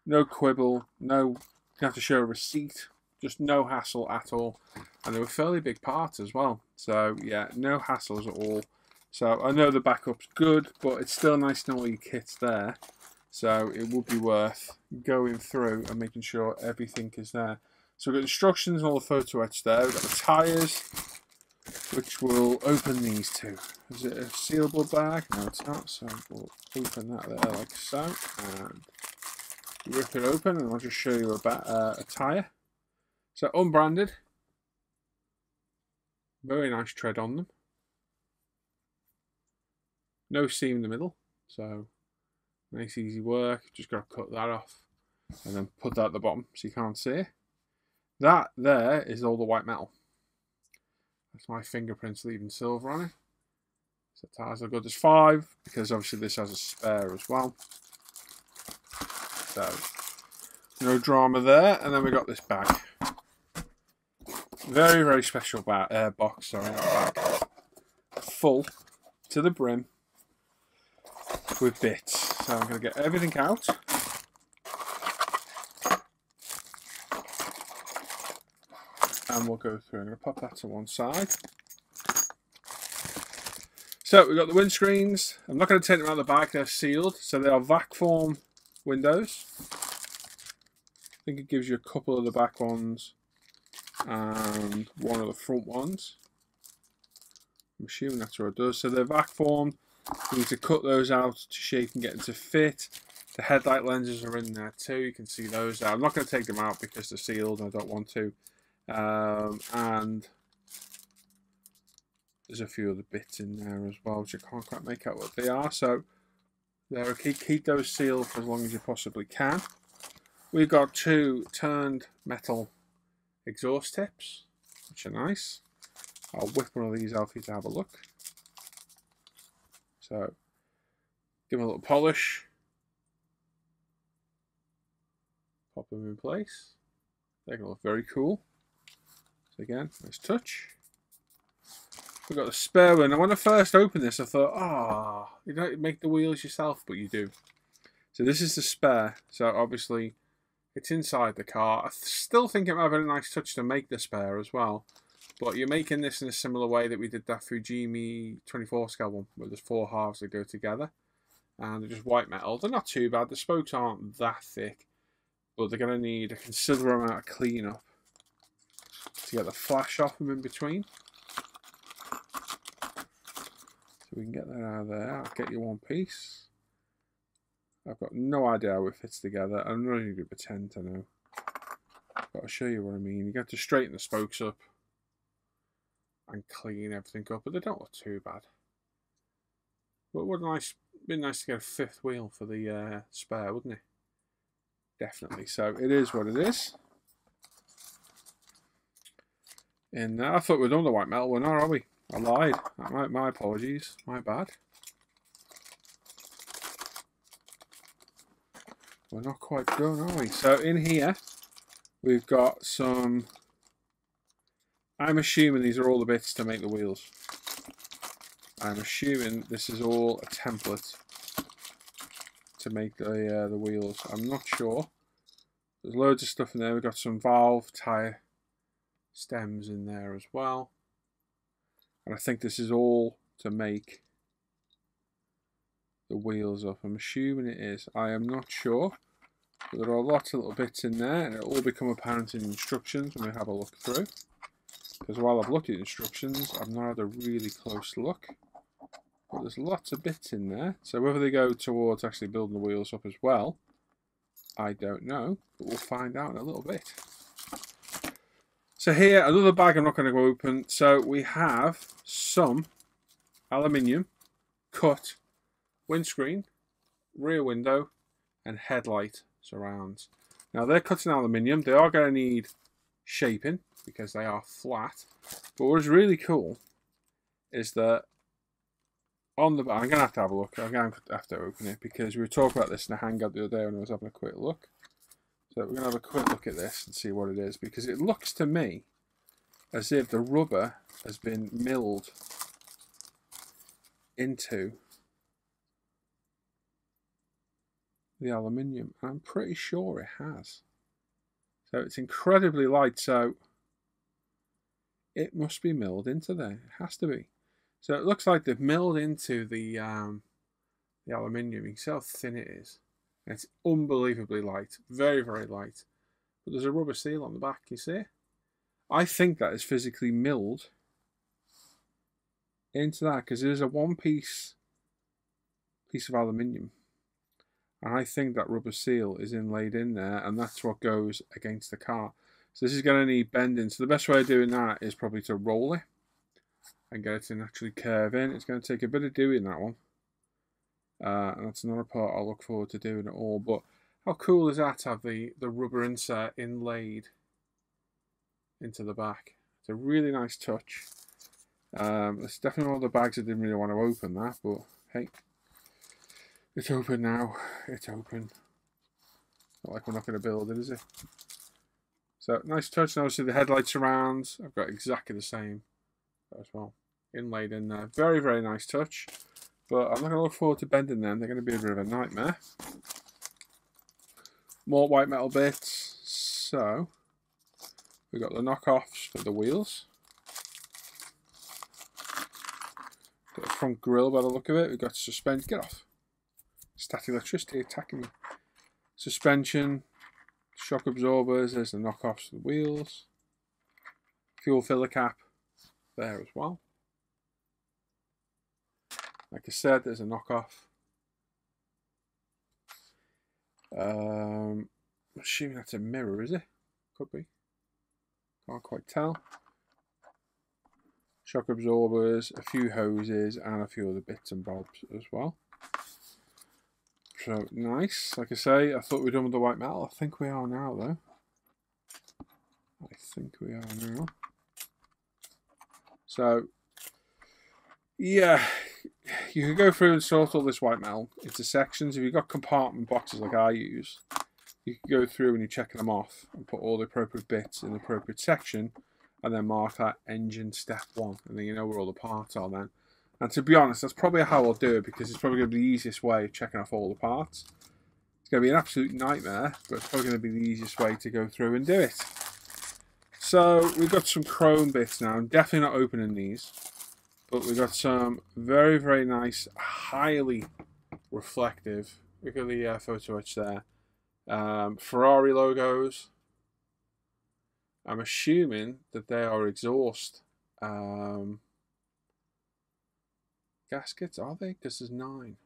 No quibble, no, you have to show a receipt, just no hassle at all, and they were fairly big parts as well, so yeah, no hassles at all. So I know the backup's good, but it's still nice to know all your kit's there. So it would be worth going through and making sure everything is there. So we've got instructions and all the photo etch there. We've got the tyres, which will open these two. Is it a sealable bag? No, it's not. So we'll open that there like so. And rip it open, and I'll just show you a tyre. So unbranded. Very nice tread on them. No seam in the middle, so nice easy work. Just got to cut that off and then put that at the bottom so you can't see it. That there is all the white metal. That's my fingerprints leaving silver on it. So tires are good. There's 5 because obviously this has a spare as well. So no drama there. And then we got this bag. Very, very special box. Sorry, not bag. Full to the brim with bits. So I'm going to get everything out. And we'll go through. I'm going to pop that to one side. So we've got the windscreens. I'm not going to take them out of the bag, they're sealed. So they are vac form windows. I think it gives you a couple of the back ones and one of the front ones. I'm assuming that's what it does. So they're vac formed. You need to cut those out to shape and get them to fit. The headlight lenses are in there too. You can see those there. I'm not going to take them out because they're sealed and I don't want to. And there's a few other bits in there as well, which I can't quite make out what they are. So there, keep those sealed for as long as you possibly can. We've got 2 turned metal exhaust tips, which are nice. I'll whip one of these out for you to have a look. So give them a little polish. Pop them in place. They're going to look very cool. So again, nice touch. We've got the spare one. Now when I first opened this, I thought, you don't make the wheels yourself, but you do. So this is the spare. So obviously it's inside the car. I still think it might have been a nice touch to make the spare as well. But you're making this in a similar way that we did that Fujimi 24 scale one, where there's 4 halves that go together. And they're just white metal. They're not too bad. The spokes aren't that thick, but they're going to need a considerable amount of cleanup to get the flash off them in between. So we can get that out of there. I'll get you one piece. I've got no idea how it fits together. I'm not even going to pretend to know. But I'll show you what I mean. You got to straighten the spokes up and clean everything up, but they don't look too bad. But it would be nice to get a 5th wheel for the spare, wouldn't it? Definitely. So it is what it is. And I thought we'd done the white metal one, are we? I lied. My apologies. My bad. We're not quite done, are we? So in here, we've got some... I'm assuming these are all the bits to make the wheels. I'm assuming this is all a template to make the wheels. I'm not sure. There's loads of stuff in there. We've got some valve tyre stems in there as well. And I think this is all to make the wheels up. I'm assuming it is. I am not sure. But there are lots of little bits in there, and it'll all become apparent in instructions when we have a look through. Because while I've looked at instructions, I've not had a really close look. But there's lots of bits in there. So whether they go towards actually building the wheels up as well, I don't know. But we'll find out in a little bit. So here, another bag I'm not going to go open. So we have some aluminium cut windscreen, rear window, and headlight surrounds. Now they're cut in aluminium. They are going to need shaping because they are flat. But what's really cool is that on the back, I'm going to have a look. I'm going to have to open it because we were talking about this in a hangout the other day when I was having a quick look. So we're going to have a quick look at this and see what it is, because it looks to me as if the rubber has been milled into the aluminium. I'm pretty sure it has. So it's incredibly light, so it must be milled into there. It has to be. So it looks like they've milled into the aluminium. You can see how thin it is. And it's unbelievably light. Very, very light. But there's a rubber seal on the back, you see? I think that is physically milled into that, because it is a one-piece of aluminium. And I think that rubber seal is inlaid in there, and that's what goes against the car. So this is going to need bending. So the best way of doing that is probably to roll it and get it to naturally curve in. It's going to take a bit of doing, that one. And that's another part I'll look forward to doing it all. But how cool is that to have the rubber insert inlaid into the back? It's a really nice touch. It's definitely one of the bags I didn't really want to open that, but hey, it's open now. It's open. Not like we're not going to build it, is it? So nice touch. And obviously the headlight surrounds, I've got exactly the same as well, inlaid in there. Very, very nice touch. But I'm not going to look forward to bending them. They're going to be a bit of a nightmare. More white metal bits. So we've got the knockoffs for the wheels. Got the front grille by the look of it. We've got suspension. Get off. Static electricity attacking me. Suspension. Shock absorbers. There's the knockoffs of the wheels. Fuel filler cap there as well. Like I said, there's a knockoff. I'm assuming that's a mirror, is it? Could be. Can't quite tell. Shock absorbers, a few hoses, and a few other bits and bobs as well. So nice. Like I say, I thought we were done with the white metal. I think we are now, though. I think we are now. So, yeah, you can go through and sort all this white metal into sections. If you've got compartment boxes like I use, you can go through and you're checking them off and put all the appropriate bits in the appropriate section, and then mark that engine step 1, and then you know where all the parts are then. And to be honest, that's probably how I'll do it, because it's probably going to be the easiest way of checking off all the parts. It's going to be an absolute nightmare, but it's probably going to be the easiest way to go through and do it. So we've got some chrome bits now. I'm definitely not opening these, but we've got some very, very nice, highly reflective. Look at the photo etch there. Ferrari logos. I'm assuming that they are exhaust gaskets, are they? Because there's 9.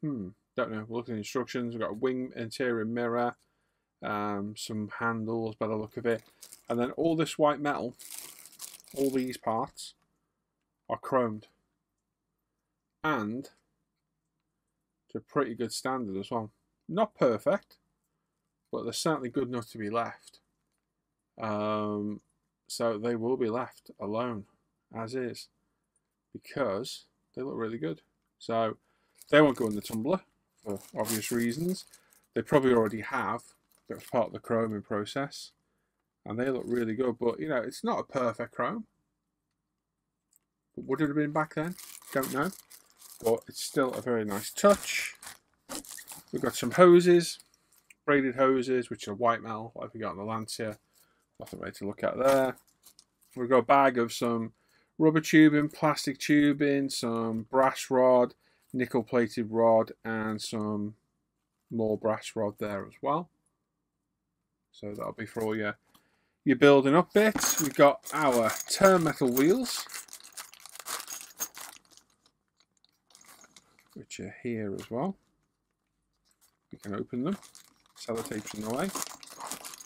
Don't know. We'll look at the instructions. We've got a wing interior mirror, some handles by the look of it, and then all this white metal, all these parts are chromed, and to a pretty good standard as well. Not perfect, but they're certainly good enough to be left. So they will be left alone as is, because they look really good. So they won't go in the tumbler for obvious reasons. They probably already have. That's part of the chroming process, and they look really good. But you know, it's not a perfect chrome. But would it have been back then? Don't know. But it's still a very nice touch. We've got some hoses, braided hoses, which are white metal, like we got on the Lancia. Nothing really to look at there. We've got a bag of some rubber tubing, plastic tubing, some brass rod, nickel plated rod, and some more brass rod there as well. So that'll be for all your building up bits. We've got our turn metal wheels, which are here as well. You can open them. Sellotapes in the way.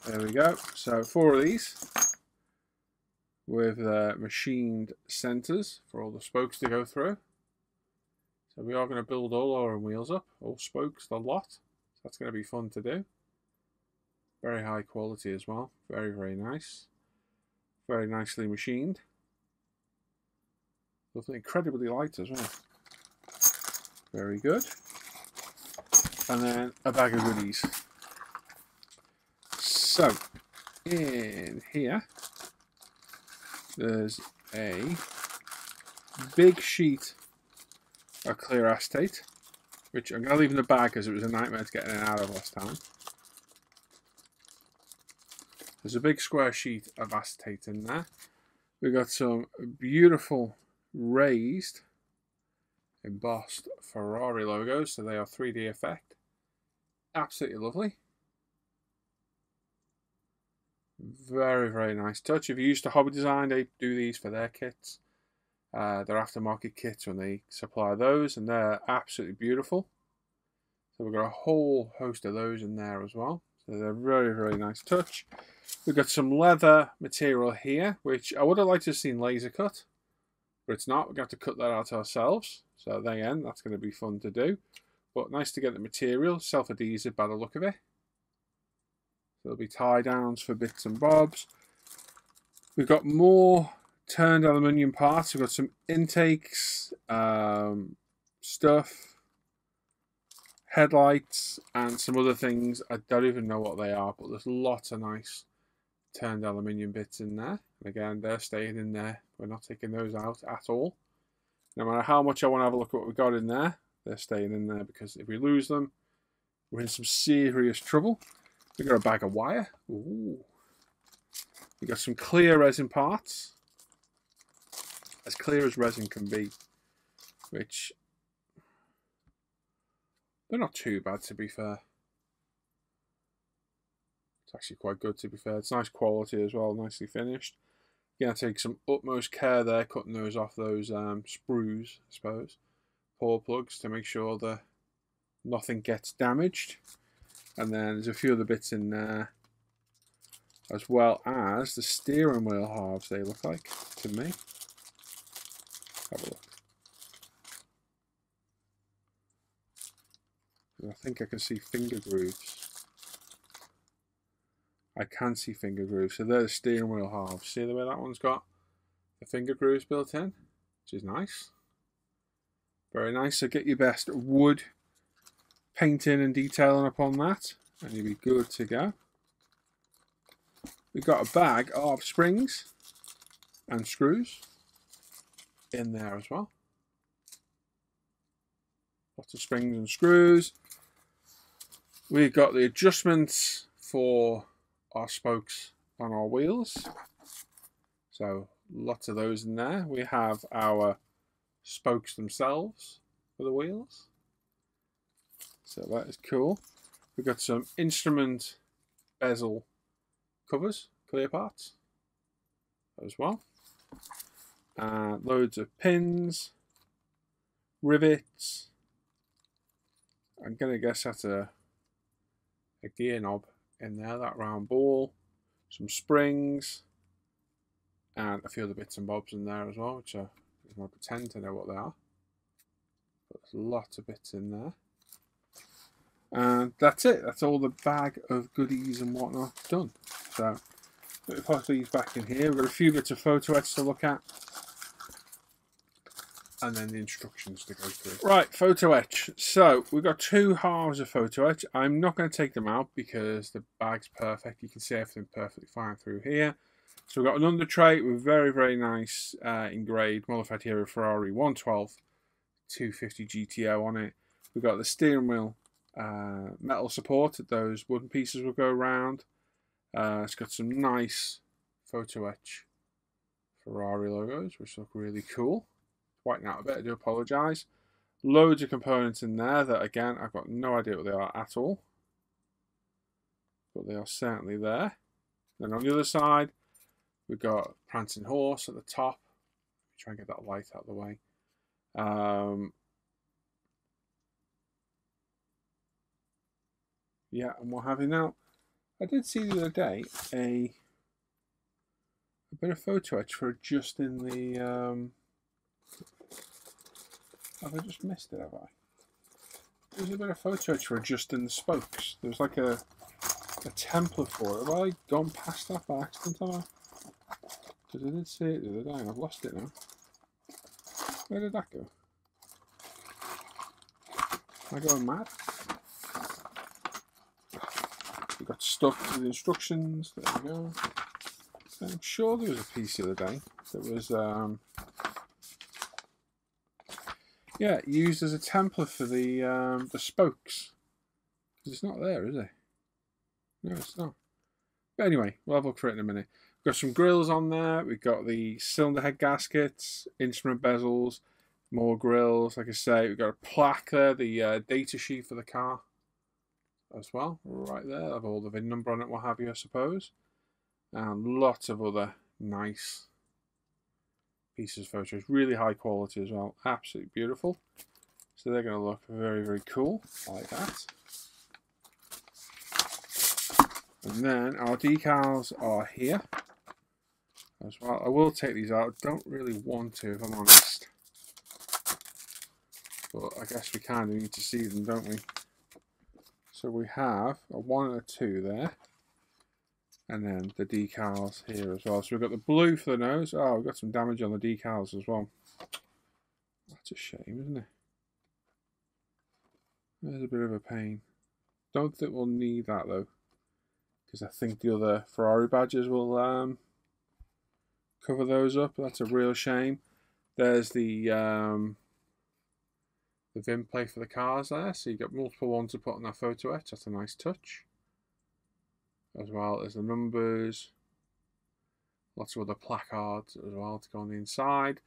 There we go. So 4 of these with machined centers for all the spokes to go through. So we are going to build all our own wheels up, all spokes, the lot. So that's going to be fun to do. Very high quality as well. Very, very nice. Very nicely machined. Lovely, incredibly light as well. Very good. And then a bag of goodies. So, in here, there's a big sheet of clear acetate, which I'm going to leave in the bag because it was a nightmare to get in and out of last time. There's a big square sheet of acetate in there. We've got some beautiful raised, embossed Ferrari logos, so they are 3D effect. Absolutely lovely. Very, very nice touch. If you're used to Hobby Design, they do these for their kits. They're aftermarket kits when they supply those, and they're absolutely beautiful. So we've got a whole host of those in there as well. So they're very, very nice touch. We've got some leather material here, which I would have liked to have seen laser cut, but it's not. We're going to have to cut that out ourselves. So again, that's going to be fun to do. But nice to get the material, self-adhesive by the look of it. There'll be tie downs for bits and bobs. We've got more turned aluminium parts. We've got some intakes, stuff, headlights, and some other things. I don't even know what they are, but there's lots of nice turned aluminium bits in there. And again, they're staying in there. We're not taking those out at all. No matter how much I want to have a look at what we've got in there, they're staying in there, because if we lose them, we're in some serious trouble. We've got a bag of wire. Ooh. We've got some clear resin parts. as clear as resin can be, which they're not too bad, to be fair. It's actually quite good, to be fair. It's nice quality as well, nicely finished. You're going to take some utmost care there, cutting those off those sprues, I suppose, pour plugs, to make sure that nothing gets damaged. And then there's a few other bits in there, as well as the steering wheel halves, they look like to me. Have a look. I think I can see finger grooves. I can see finger grooves. So there's the steering wheel halves. See the way that one's got the finger grooves built in, which is nice. Very nice. So get your best wood painting and detailing upon that, and you'll be good to go. We've got a bag of springs and screws in there as well. Lots of springs and screws. We've got the adjustments for our spokes on our wheels. So lots of those in there. We have our spokes themselves for the wheels. So that is cool. We've got some instrument bezel covers, clear parts as well. Loads of pins, rivets. I'm going to guess that's a gear knob in there, that round ball, some springs, and a few other bits and bobs in there as well, which I pretend to know what they are. But there's lots of bits in there. And that's it. That's all the bag of goodies and whatnot done. So, let me put these back in here. We've got a few bits of photo etch to look at, and then the instructions to go through. Right, photo etch. So we've got two halves of photo etch. I'm not going to take them out because the bag's perfect. You can see everything perfectly fine through here. So we've got an under tray with very, very nice engraved modified Hero Ferarri 112 250 GTO on it. We've got the steering wheel metal support that those wooden pieces will go around. It's got some nice photo etch Ferarri logos, which look really cool. Whiten out a bit, I do apologise. Loads of components in there that, again, I've got no idea what they are at all, but they are certainly there. Then on the other side, we've got Prancing Horse at the top. Try and get that light out of the way. Yeah, and what have you now. I did see the other day a bit of photo etch for adjusting the have I just missed it, have I? There's a bit of photo etch for adjusting the spokes. There's like a template for it. Have I gone past that by accident, have I? Because I did see it the other day and I've lost it now. Where did that go? Am I going mad? We got stuck to the instructions. There we go. I'm sure there was a piece the other day that was yeah, used as a template for the spokes. Because it's not there, is it? No, it's not. But anyway, we'll have a look for it in a minute. We've got some grills on there. We've got the cylinder head gaskets, instrument bezels, more grills. Like I say, we've got a plaque there, the data sheet for the car as well, right there. Have all the VIN number on it, what have you, I suppose. And lots of other nice pieces of photos, really high quality as well, absolutely beautiful. So they're going to look very, very cool like that. And then our decals are here as well. I will take these out. I don't really want to, if I'm honest, but I guess we kind of need to see them, don't we? So we have a 1 and a 2 there. And then the decals here as well. So we've got the blue for the nose. Oh, we've got some damage on the decals as well. That's a shame, isn't it? There's a bit of a pain. Don't think we'll need that though, because I think the other Ferarri badges will cover those up. That's a real shame. There's the VIN plate for the cars there. So you've got multiple ones to put on that photo etch. That's a nice touch. As well as the numbers, lots of other placards as well to go on the inside.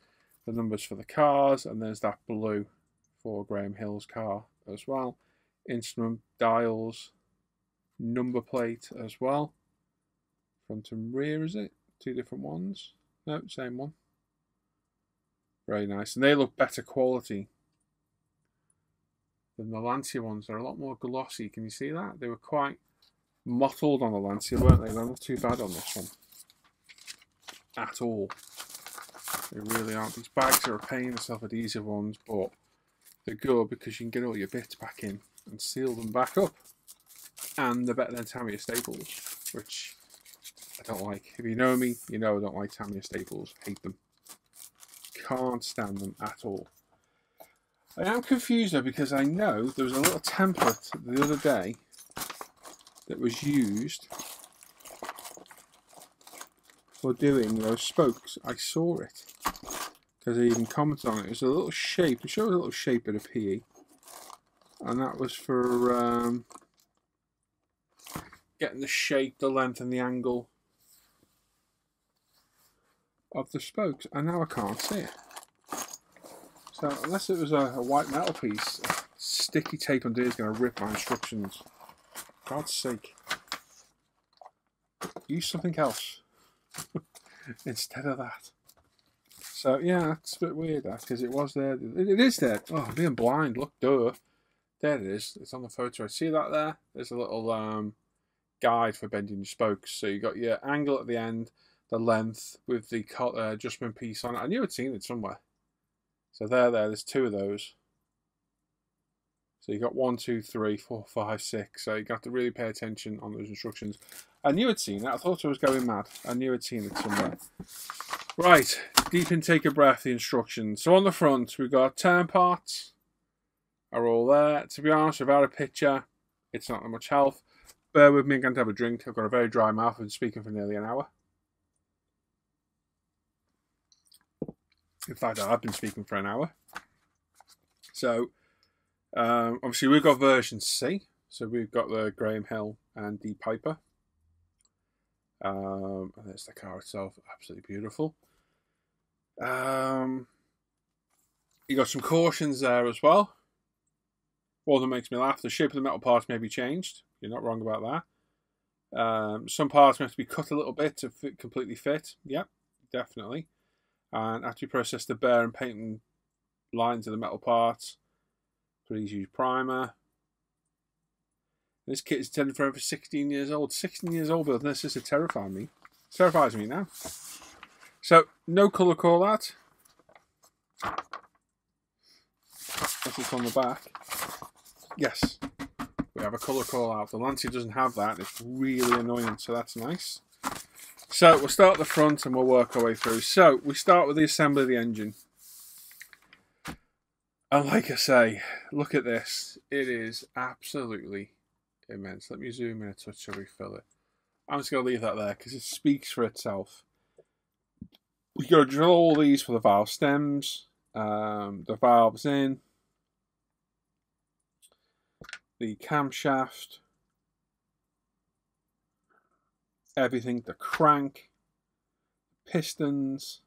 the numbers for the cars, and there's that blue for Graham Hill's car as well. Instrument dials, number plate as well. Front and rear, is it? Two different ones? No, same one. Very nice. And they look better quality than the Lancia ones. They're a lot more glossy. Can you see that? They were quite mottled on the Lancia, weren't they? They're not too bad on this one. At all. They really aren't. These bags are a pain, the self-adhesive ones, but they're good because you can get all your bits back in and seal them back up. And they're better than Tamiya staples, which I don't like. If you know me, you know I don't like Tamiya staples. Hate them. Can't stand them at all. I am confused though, because I know there was a little template the other day that was used for doing those spokes. I saw it because I even commented on it. It was a little shape. It showed a little shape of a PE, and that was for getting the shape, the length, and the angle of the spokes. And now I can't see it. So unless it was a white metal piece, sticky tape under is going to rip my instructions. God's sake. Use something else instead of that. So yeah, it's a bit weird that, because it was there. It is there. Oh, I'm being blind. Look, duh. There it is. It's on the photo. See that there? There's a little guide for bending your spokes. So you got your angle at the end, the length with the adjustment piece on it. I knew I'd seen it somewhere. So there's two of those. So you got 1, 2, 3, 4, 5, 6. So you got to really pay attention on those instructions. I knew I'd seen it. I thought I was going mad. I knew I'd seen it somewhere. Right, deep in, take a breath, the instructions. So on the front, we've got turn parts are all there. To be honest, without a picture, it's not that much help. Bear with me, I'm going to have a drink. I've got a very dry mouth. I've been speaking for nearly an hour. In fact, I've been speaking for an hour. So, obviously, we've got version C. So we've got the Graham Hill and the Piper. And there's the car itself, absolutely beautiful. You got some cautions there as well. One that makes me laugh. The shape of the metal parts may be changed. You're not wrong about that. Some parts may have to be cut a little bit to completely fit. Yep, definitely. And after you process the bare and painting lines of the metal parts, please use primer. This kit is intended for over 16 years old. 16 years old, but this is to terrify me. It terrifies me now. So, no colour call out. Unless it's on the back. Yes, we have a colour call out. The Lancia doesn't have that. It's really annoying, so that's nice. So, we'll start at the front and we'll work our way through. So, we start with the assembly of the engine. And like I say, look at this. It is absolutely immense. Let me zoom in a touch so we fill it. I'm just going to leave that there because it speaks for itself. We've got to drill all these for the valve stems, the valves in, the camshaft, everything, the crank, pistons.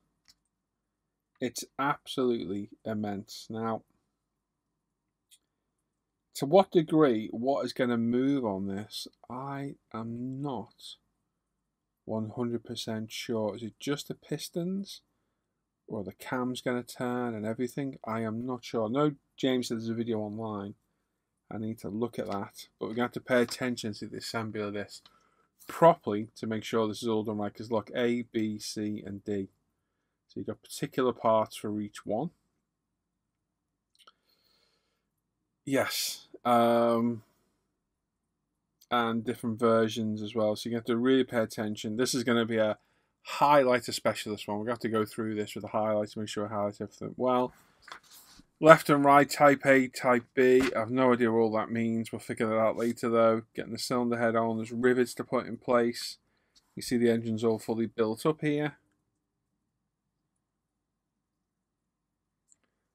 It's absolutely immense. Now, to what degree, what is going to move on this, I am not 100% sure. Is it just the pistons? Or are the cams going to turn and everything? I am not sure. I know James said there's a video online. I need to look at that. But we're going to have to pay attention to the assembly of this properly to make sure this is all done right. Because look, A, B, C, and D. So you've got particular parts for each one. Yes. And different versions as well. So you have to really pay attention. This is going to be a highlighter specialist one. We're going to have to go through this with the highlights to make sure I highlight everything well. Left and right, type A, type B. I have no idea what all that means. We'll figure that out later though. Getting the cylinder head on. There's rivets to put in place. You see the engine's all fully built up here.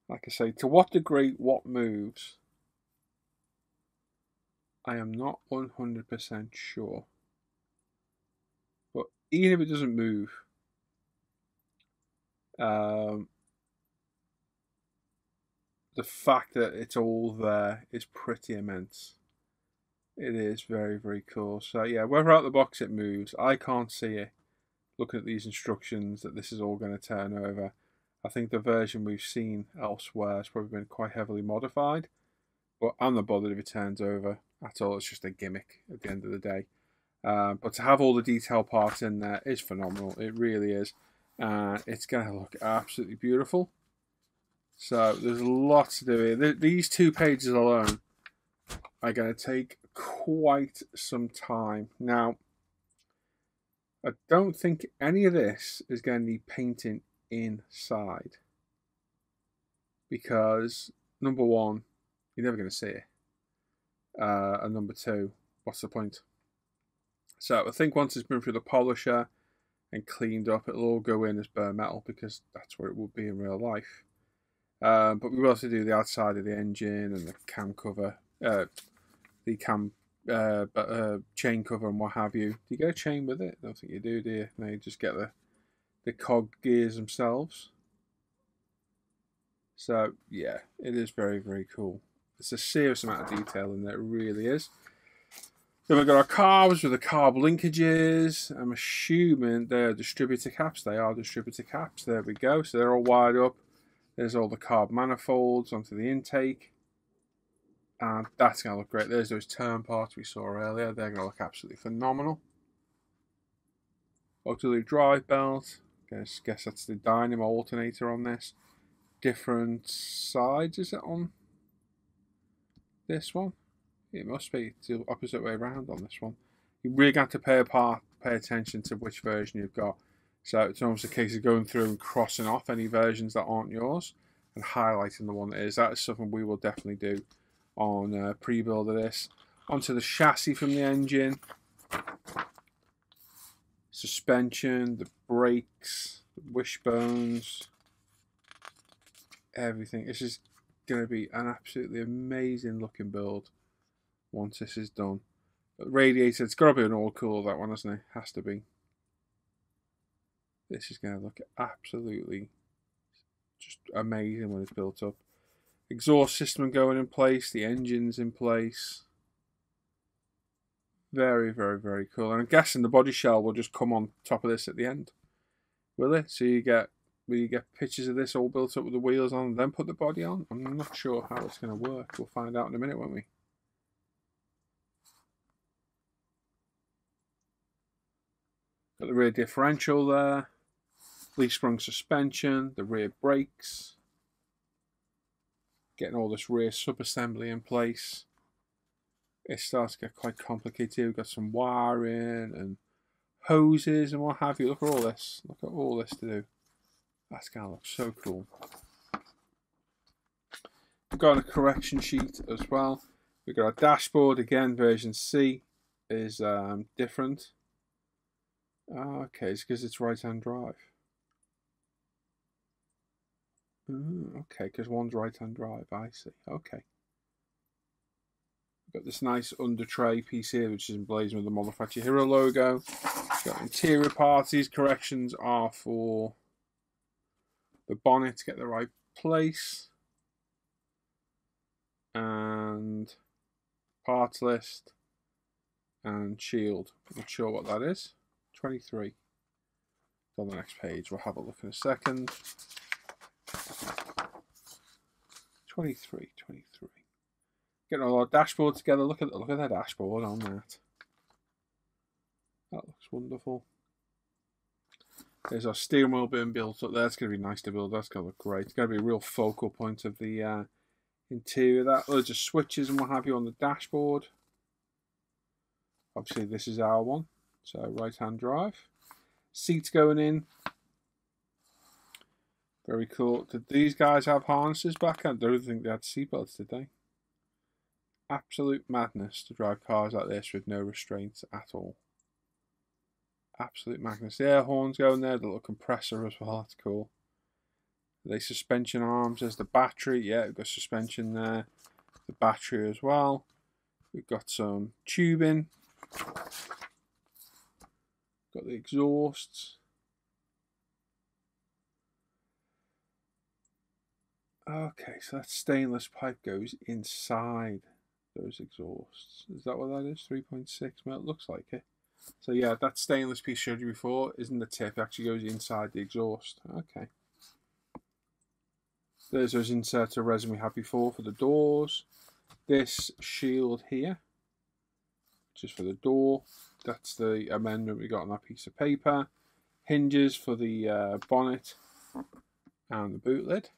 Like I say, to what degree, what moves, I am not 100% sure. But even if it doesn't move, the fact that it's all there is pretty immense. It is very, very cool. So yeah, whether out the box it moves, I can't see it. Looking at these instructions, that this is all going to turn over. I think the version we've seen elsewhere has probably been quite heavily modified. But I'm not bothered if it turns over at all. It's just a gimmick at the end of the day. But to have all the detail parts in there is phenomenal. It really is. It's going to look absolutely beautiful. So there's lots to do here. These 2 pages alone are going to take quite some time. Now, I don't think any of this is going to need painting inside. Because, number one, you're never going to see it. And number 2, what's the point? So I think once it's been through the polisher and cleaned up, it'll all go in as bare metal because that's where it would be in real life. But we will also do the outside of the engine and the cam cover, the cam chain cover and what have you. Do you get a chain with it? I don't think you do you? No, you just get the cog gears themselves. So yeah, it is very, very cool. It's a serious amount of detail in there, it really is. Then we've got our carbs with the carb linkages. I'm assuming they're distributor caps. They are distributor caps. There we go. So they're all wired up. There's all the carb manifolds onto the intake. And that's going to look great. There's those turn parts we saw earlier. They're going to look absolutely phenomenal. Auxiliary drive belt. Guess that's the dynamo alternator on this. Different sides, is it on this one? It must be. It's the opposite way around on this one. You really got to pay attention to which version you've got. So it's almost a case of going through and crossing off any versions that aren't yours and highlighting the one that is. That is something we will definitely do on pre-build of this. Onto the chassis from the engine. Suspension, the brakes, the wishbones, everything. This is going to be an absolutely amazing looking build once this is done. But the radiator, it's got to be an all cool, that one, hasn't it? Has to be. This is going to look absolutely just amazing when it's built up. Exhaust system going in place, the engine's in place. Very, very, very cool. And I'm guessing the body shell will just come on top of this at the end. Will it? So will you get pictures of this all built up with the wheels on and then put the body on? I'm not sure how it's going to work. We'll find out in a minute, won't we? Got the rear differential there. Leaf sprung suspension, the rear brakes. Getting all this rear sub-assembly in place. It starts to get quite complicated. We've got some wiring and hoses and what have you. Look at all this. Look at all this to do. That's going to look so cool. We've got a correction sheet as well. We've got our dashboard. Again, version C is different. Okay, it's because it's right-hand drive. Okay, because one's right-hand drive. I see. Okay. Got this nice under tray piece here, which is emblazoned with the Manufacturer Hiro logo. Got interior parts. These corrections are for the bonnet to get the right place. And parts list and shield. I'm not sure what that is. 23. On the next page. We'll have a look in a second. 23. Getting all our dashboard together. Look at that dashboard on that. That looks wonderful. There's our steering wheel being built up there. It's going to be nice to build. That's going to look great. It's going to be a real focal point of the interior. That loads of switches and what have you on the dashboard. Obviously, this is our one. So right-hand drive. Seats going in. Very cool. Did these guys have harnesses back? I don't think they had seatbelts, did they? Absolute madness to drive cars like this with no restraints at all. Absolute madness. The air horns going there, the little compressor as well, that's cool. The suspension arms, there's the battery. Yeah, we've got suspension there. The battery as well. We've got some tubing. Got the exhausts. Okay, so that stainless pipe goes inside those exhausts. Is that what that is? 3.6 mil? It looks like it. So yeah, that stainless piece showed you before isn't the tip. It actually goes inside the exhaust. Okay. There's those inserts of resin we had before for the doors. This shield here, which is for the door. That's the amendment we got on that piece of paper. Hinges for the bonnet and the boot lid.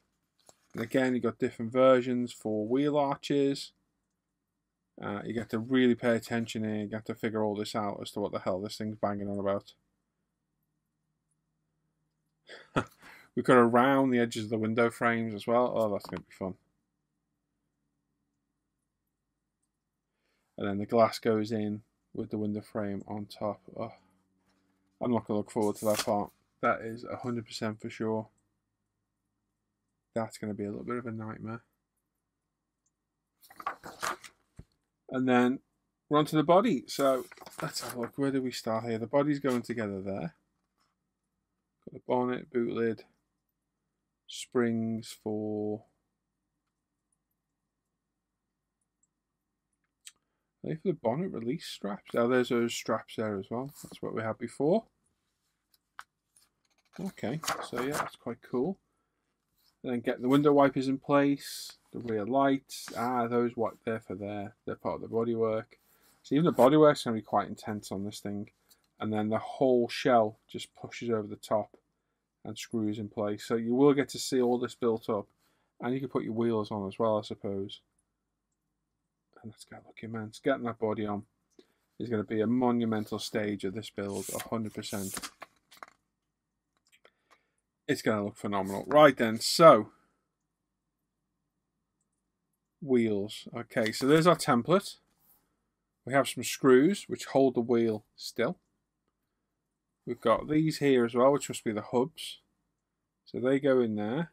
And again, you've got different versions for wheel arches. You get to really pay attention here. You have to figure all this out as to what the hell this thing's banging on about. We've got to round the edges of the window frames as well. Oh, that's going to be fun. And then the glass goes in with the window frame on top. Oh, I'm not going to look forward to that part. That is 100% for sure. That's going to be a little bit of a nightmare. And then we're onto the body. So let's have a look. Where do we start here? The body's going together there. Got the bonnet, boot lid, springs for... Are they for the bonnet release straps? Oh, there's those straps there as well. That's what we had before. Okay, so yeah, that's quite cool. And then get the window wipers in place, the rear lights. Those what they're for there. They're part of the bodywork. So even the bodywork's going to be quite intense on this thing. And then the whole shell just pushes over the top and screws in place. So you will get to see all this built up. And you can put your wheels on as well, I suppose. And that's going to look immense. Getting that body on is going to be a monumental stage of this build, 100%. It's going to look phenomenal. Right then, so wheels. Okay, so there's our template. We have some screws which hold the wheel still. We've got these here as well, which must be the hubs. So they go in there.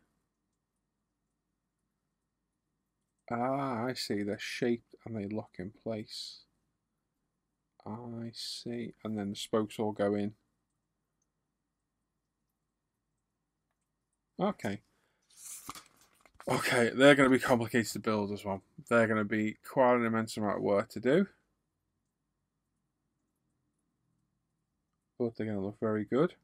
I see. They're shaped and they lock in place. I see. And then the spokes all go in. Okay. Okay, they're going to be complicated to build as well. They're going to be quite an immense amount of work to do. But they're going to look very good.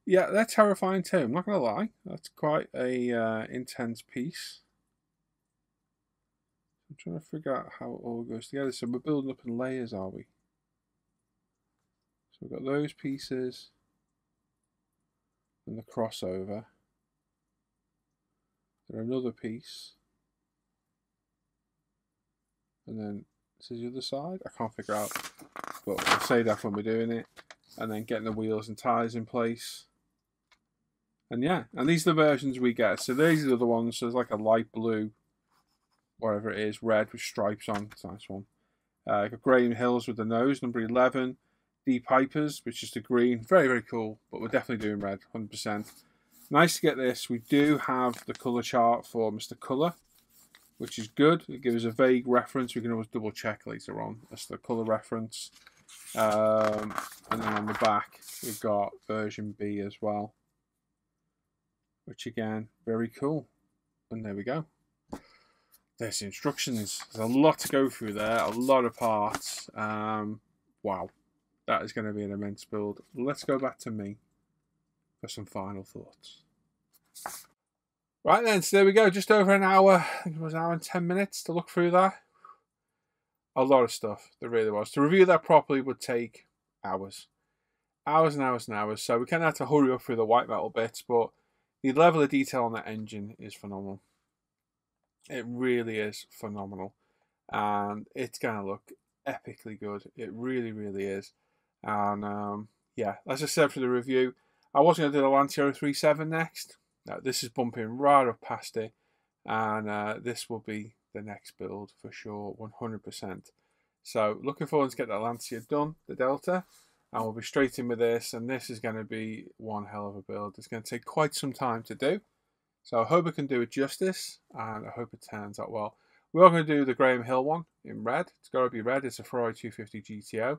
Yeah, they're terrifying too. I'm not going to lie. That's quite a intense piece. I'm trying to figure out how it all goes together. So we're building up in layers, are we? So we've got those pieces and the crossover. Then another piece. And then this is the other side. I can't figure out. But we'll say that when we're doing it. And then getting the wheels and tyres in place. And yeah, and these are the versions we get. So these are the ones. So there's like a light blue, whatever it is, red with stripes on. It's a nice one. Got Graham Hills with the nose, number 11. D Pipers, which is the green. Very, very cool. But we're definitely doing red, 100%. Nice to get this. We do have the colour chart for Mr. Colour, which is good. It gives us a vague reference. We can always double check later on. That's the colour reference. And then on the back, we've got version B as well, which again, very cool. And there we go. There's the instructions. There's a lot to go through there, a lot of parts. Wow, that is going to be an immense build. Let's go back to me for some final thoughts. Right then, so there we go. Just over an hour. I think it was an hour and 10 minutes to look through that. A lot of stuff, there really was. To review that properly would take hours. Hours and hours and hours. So we kind of have to hurry up through the white metal bits, but the level of detail on that engine is phenomenal. It really is phenomenal. And it's going to look epically good. It really, really is. And yeah, as I said for the review, I was going to do the Lancia 037 next. Now, this is bumping right up past it. And this will be the next build for sure, 100%. So looking forward to get that Lancia done, the Delta, and we'll be straight in with this, and this is going to be one hell of a build. It's going to take quite some time to do, so I hope I can do it justice, and I hope it turns out well. We are going to do the Graham Hill one in red. It's got to be red. It's a Ferrari 250 GTO.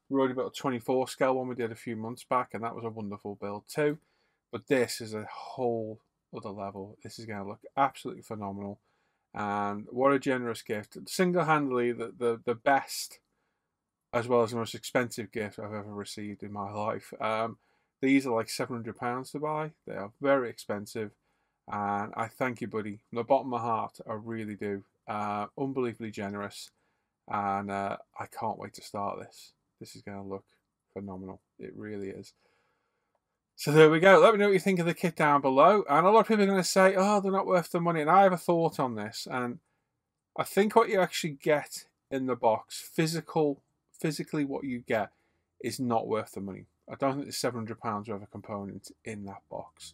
We already built a 24 scale one we did a few months back, and that was a wonderful build too. But this is a whole other level. This is going to look absolutely phenomenal. And what a generous gift. Single-handedly the best, as well as the most expensive gift I've ever received in my life. These are like £700 to buy. They are very expensive. And I thank you, buddy. From the bottom of my heart, I really do. Unbelievably generous. And I can't wait to start this. This is going to look phenomenal. It really is. So there we go. Let me know what you think of the kit down below. And a lot of people are going to say, oh, they're not worth the money. And I have a thought on this. And I think what you actually get in the box, physically what you get, is not worth the money. I don't think there's £700 worth of components in that box.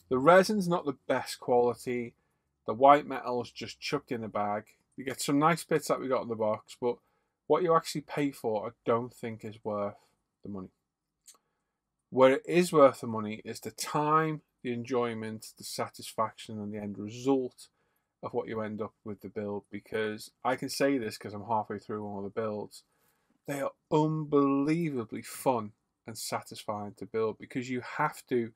The resin's not the best quality. The white metal's just chucked in the bag. You get some nice bits that we got in the box, but what you actually pay for, I don't think is worth the money. Where it is worth the money is the time, the enjoyment, the satisfaction, and the end result of what you end up with the build. Because I can say this because I'm halfway through all the builds. They are unbelievably fun and satisfying to build because you have to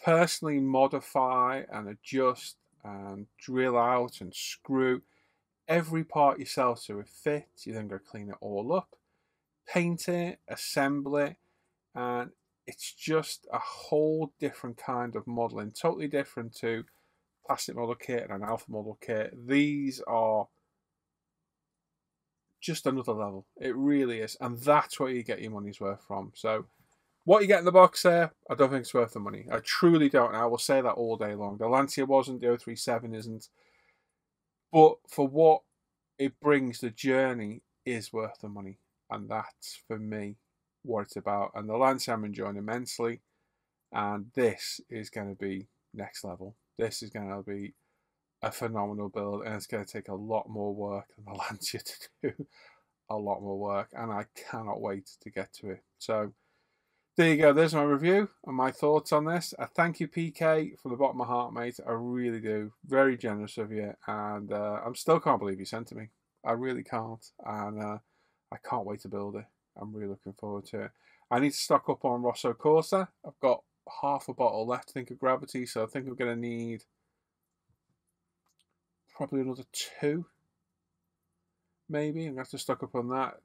personally modify and adjust and drill out and screw every part yourself so it fits. You then go clean it all up, paint it, assemble it, and it's just a whole different kind of modeling, totally different to plastic model kit and an alpha model kit. These are just another level. It really is, and that's where you get your money's worth from. So what you get in the box there, I don't think it's worth the money. I truly don't, and I will say that all day long. The Lancia wasn't, the 037 isn't, but for what it brings, the journey is worth the money, and that's, for me, what it's about. And the Lancia I'm enjoying immensely, and this is going to be next level. This is going to be a phenomenal build, and it's going to take a lot more work than the Lancia to do. A lot more work, and I cannot wait to get to it. So there you go. There's my review and my thoughts on this. I thank you, PK, from the bottom of my heart, mate. I really do. Very generous of you, and I still can't believe you sent to me. I really can't, and I can't wait to build it. I'm really looking forward to it. I need to stock up on Rosso Corsa. I've got half a bottle left, I think, of Gravity, so I think I'm going to need probably another 2, maybe. I'm going to have to stock up on that.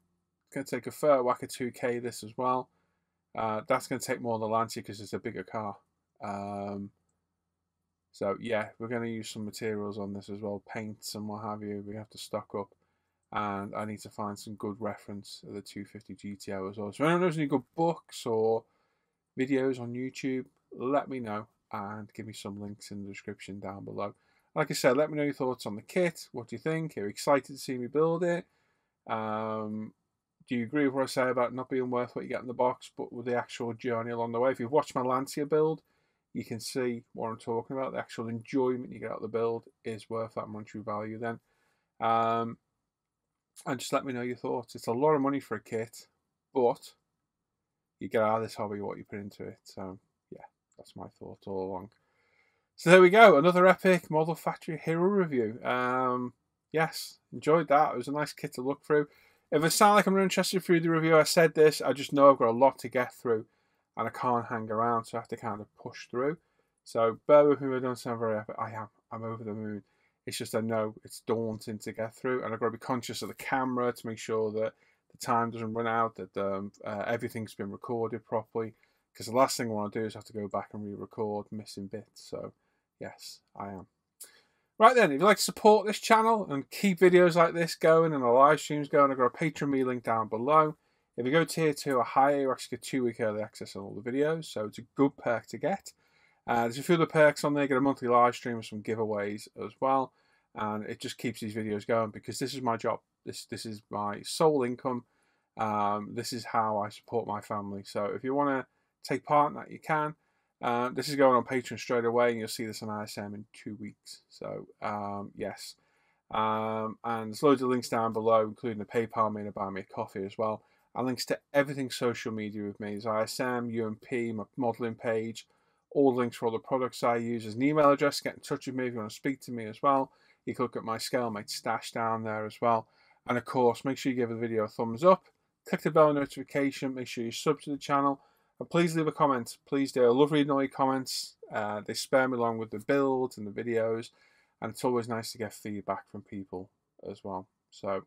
It's going to take a fair whack of 2K this as well. That's going to take more than the Lancia because it's a bigger car. So yeah, we're going to use some materials on this as well, paints and what have you. We have to stock up, and I need to find some good reference of the 250 GTO as well. So if anyone knows any good books or videos on YouTube, let me know and give me some links in the description down below. Like I said, let me know your thoughts on the kit. What do you think? Are you excited to see me build it? Do you agree with what I say about not being worth what you get in the box, but with the actual journey along the way? If you've watched my Lancia build, you can see what I'm talking about. The actual enjoyment you get out of the build is worth that monetary value then. And just let me know your thoughts. It's a lot of money for a kit, but you get out of this hobby what you put into it. So yeah, that's my thoughts all along. So there we go, another epic Model Factory Hero review. Yes, enjoyed that. It was a nice kit to look through. If it sounds like I'm not interested through the review, I said this, I just know I've got a lot to get through and I can't hang around, so I have to kind of push through. So bear with me if I don't sound very epic. I'm over the moon. It's just I know it's daunting to get through, and I've got to be conscious of the camera to make sure that the time doesn't run out, that everything's been recorded properly, because the last thing I want to do is have to go back and re-record missing bits. So yes, I am. Right then, if you'd like to support this channel and keep videos like this going and the live streams going, I've got a Patreon me link down below. If you go tier 2 or higher, you actually get 2-week early access on all the videos, so it's a good perk to get. There's a few other perks on there. You get a monthly live stream with some giveaways as well, and it just keeps these videos going because this is my job. This is my sole income. This is how I support my family. So if you want to take part in that, you can. This is going on Patreon straight away, and you'll see this on ISM in 2 weeks. So yes, and there's loads of links down below, including the PayPal me and Buy Me a Coffee as well, and links to everything social media with me. There's ISM, UMP, my modelling page, all the links for all the products I use. There's an email address to get in touch with me if you want to speak to me as well. You can look at my ScaleMate stash down there as well. And of course, make sure you give the video a thumbs up, click the bell notification, make sure you sub to the channel. And please leave a comment. Please do. I love reading all your comments. They spur me along with the builds and the videos. And it's always nice to get feedback from people as well. So,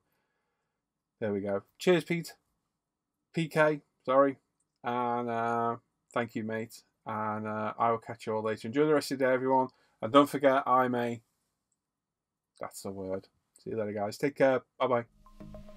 there we go. Cheers, Pete. PK, sorry. And thank you, mate. And I will catch you all later. Enjoy the rest of the day, everyone. And don't forget, I'm a... That's the word. See you later, guys. Take care. Bye-bye.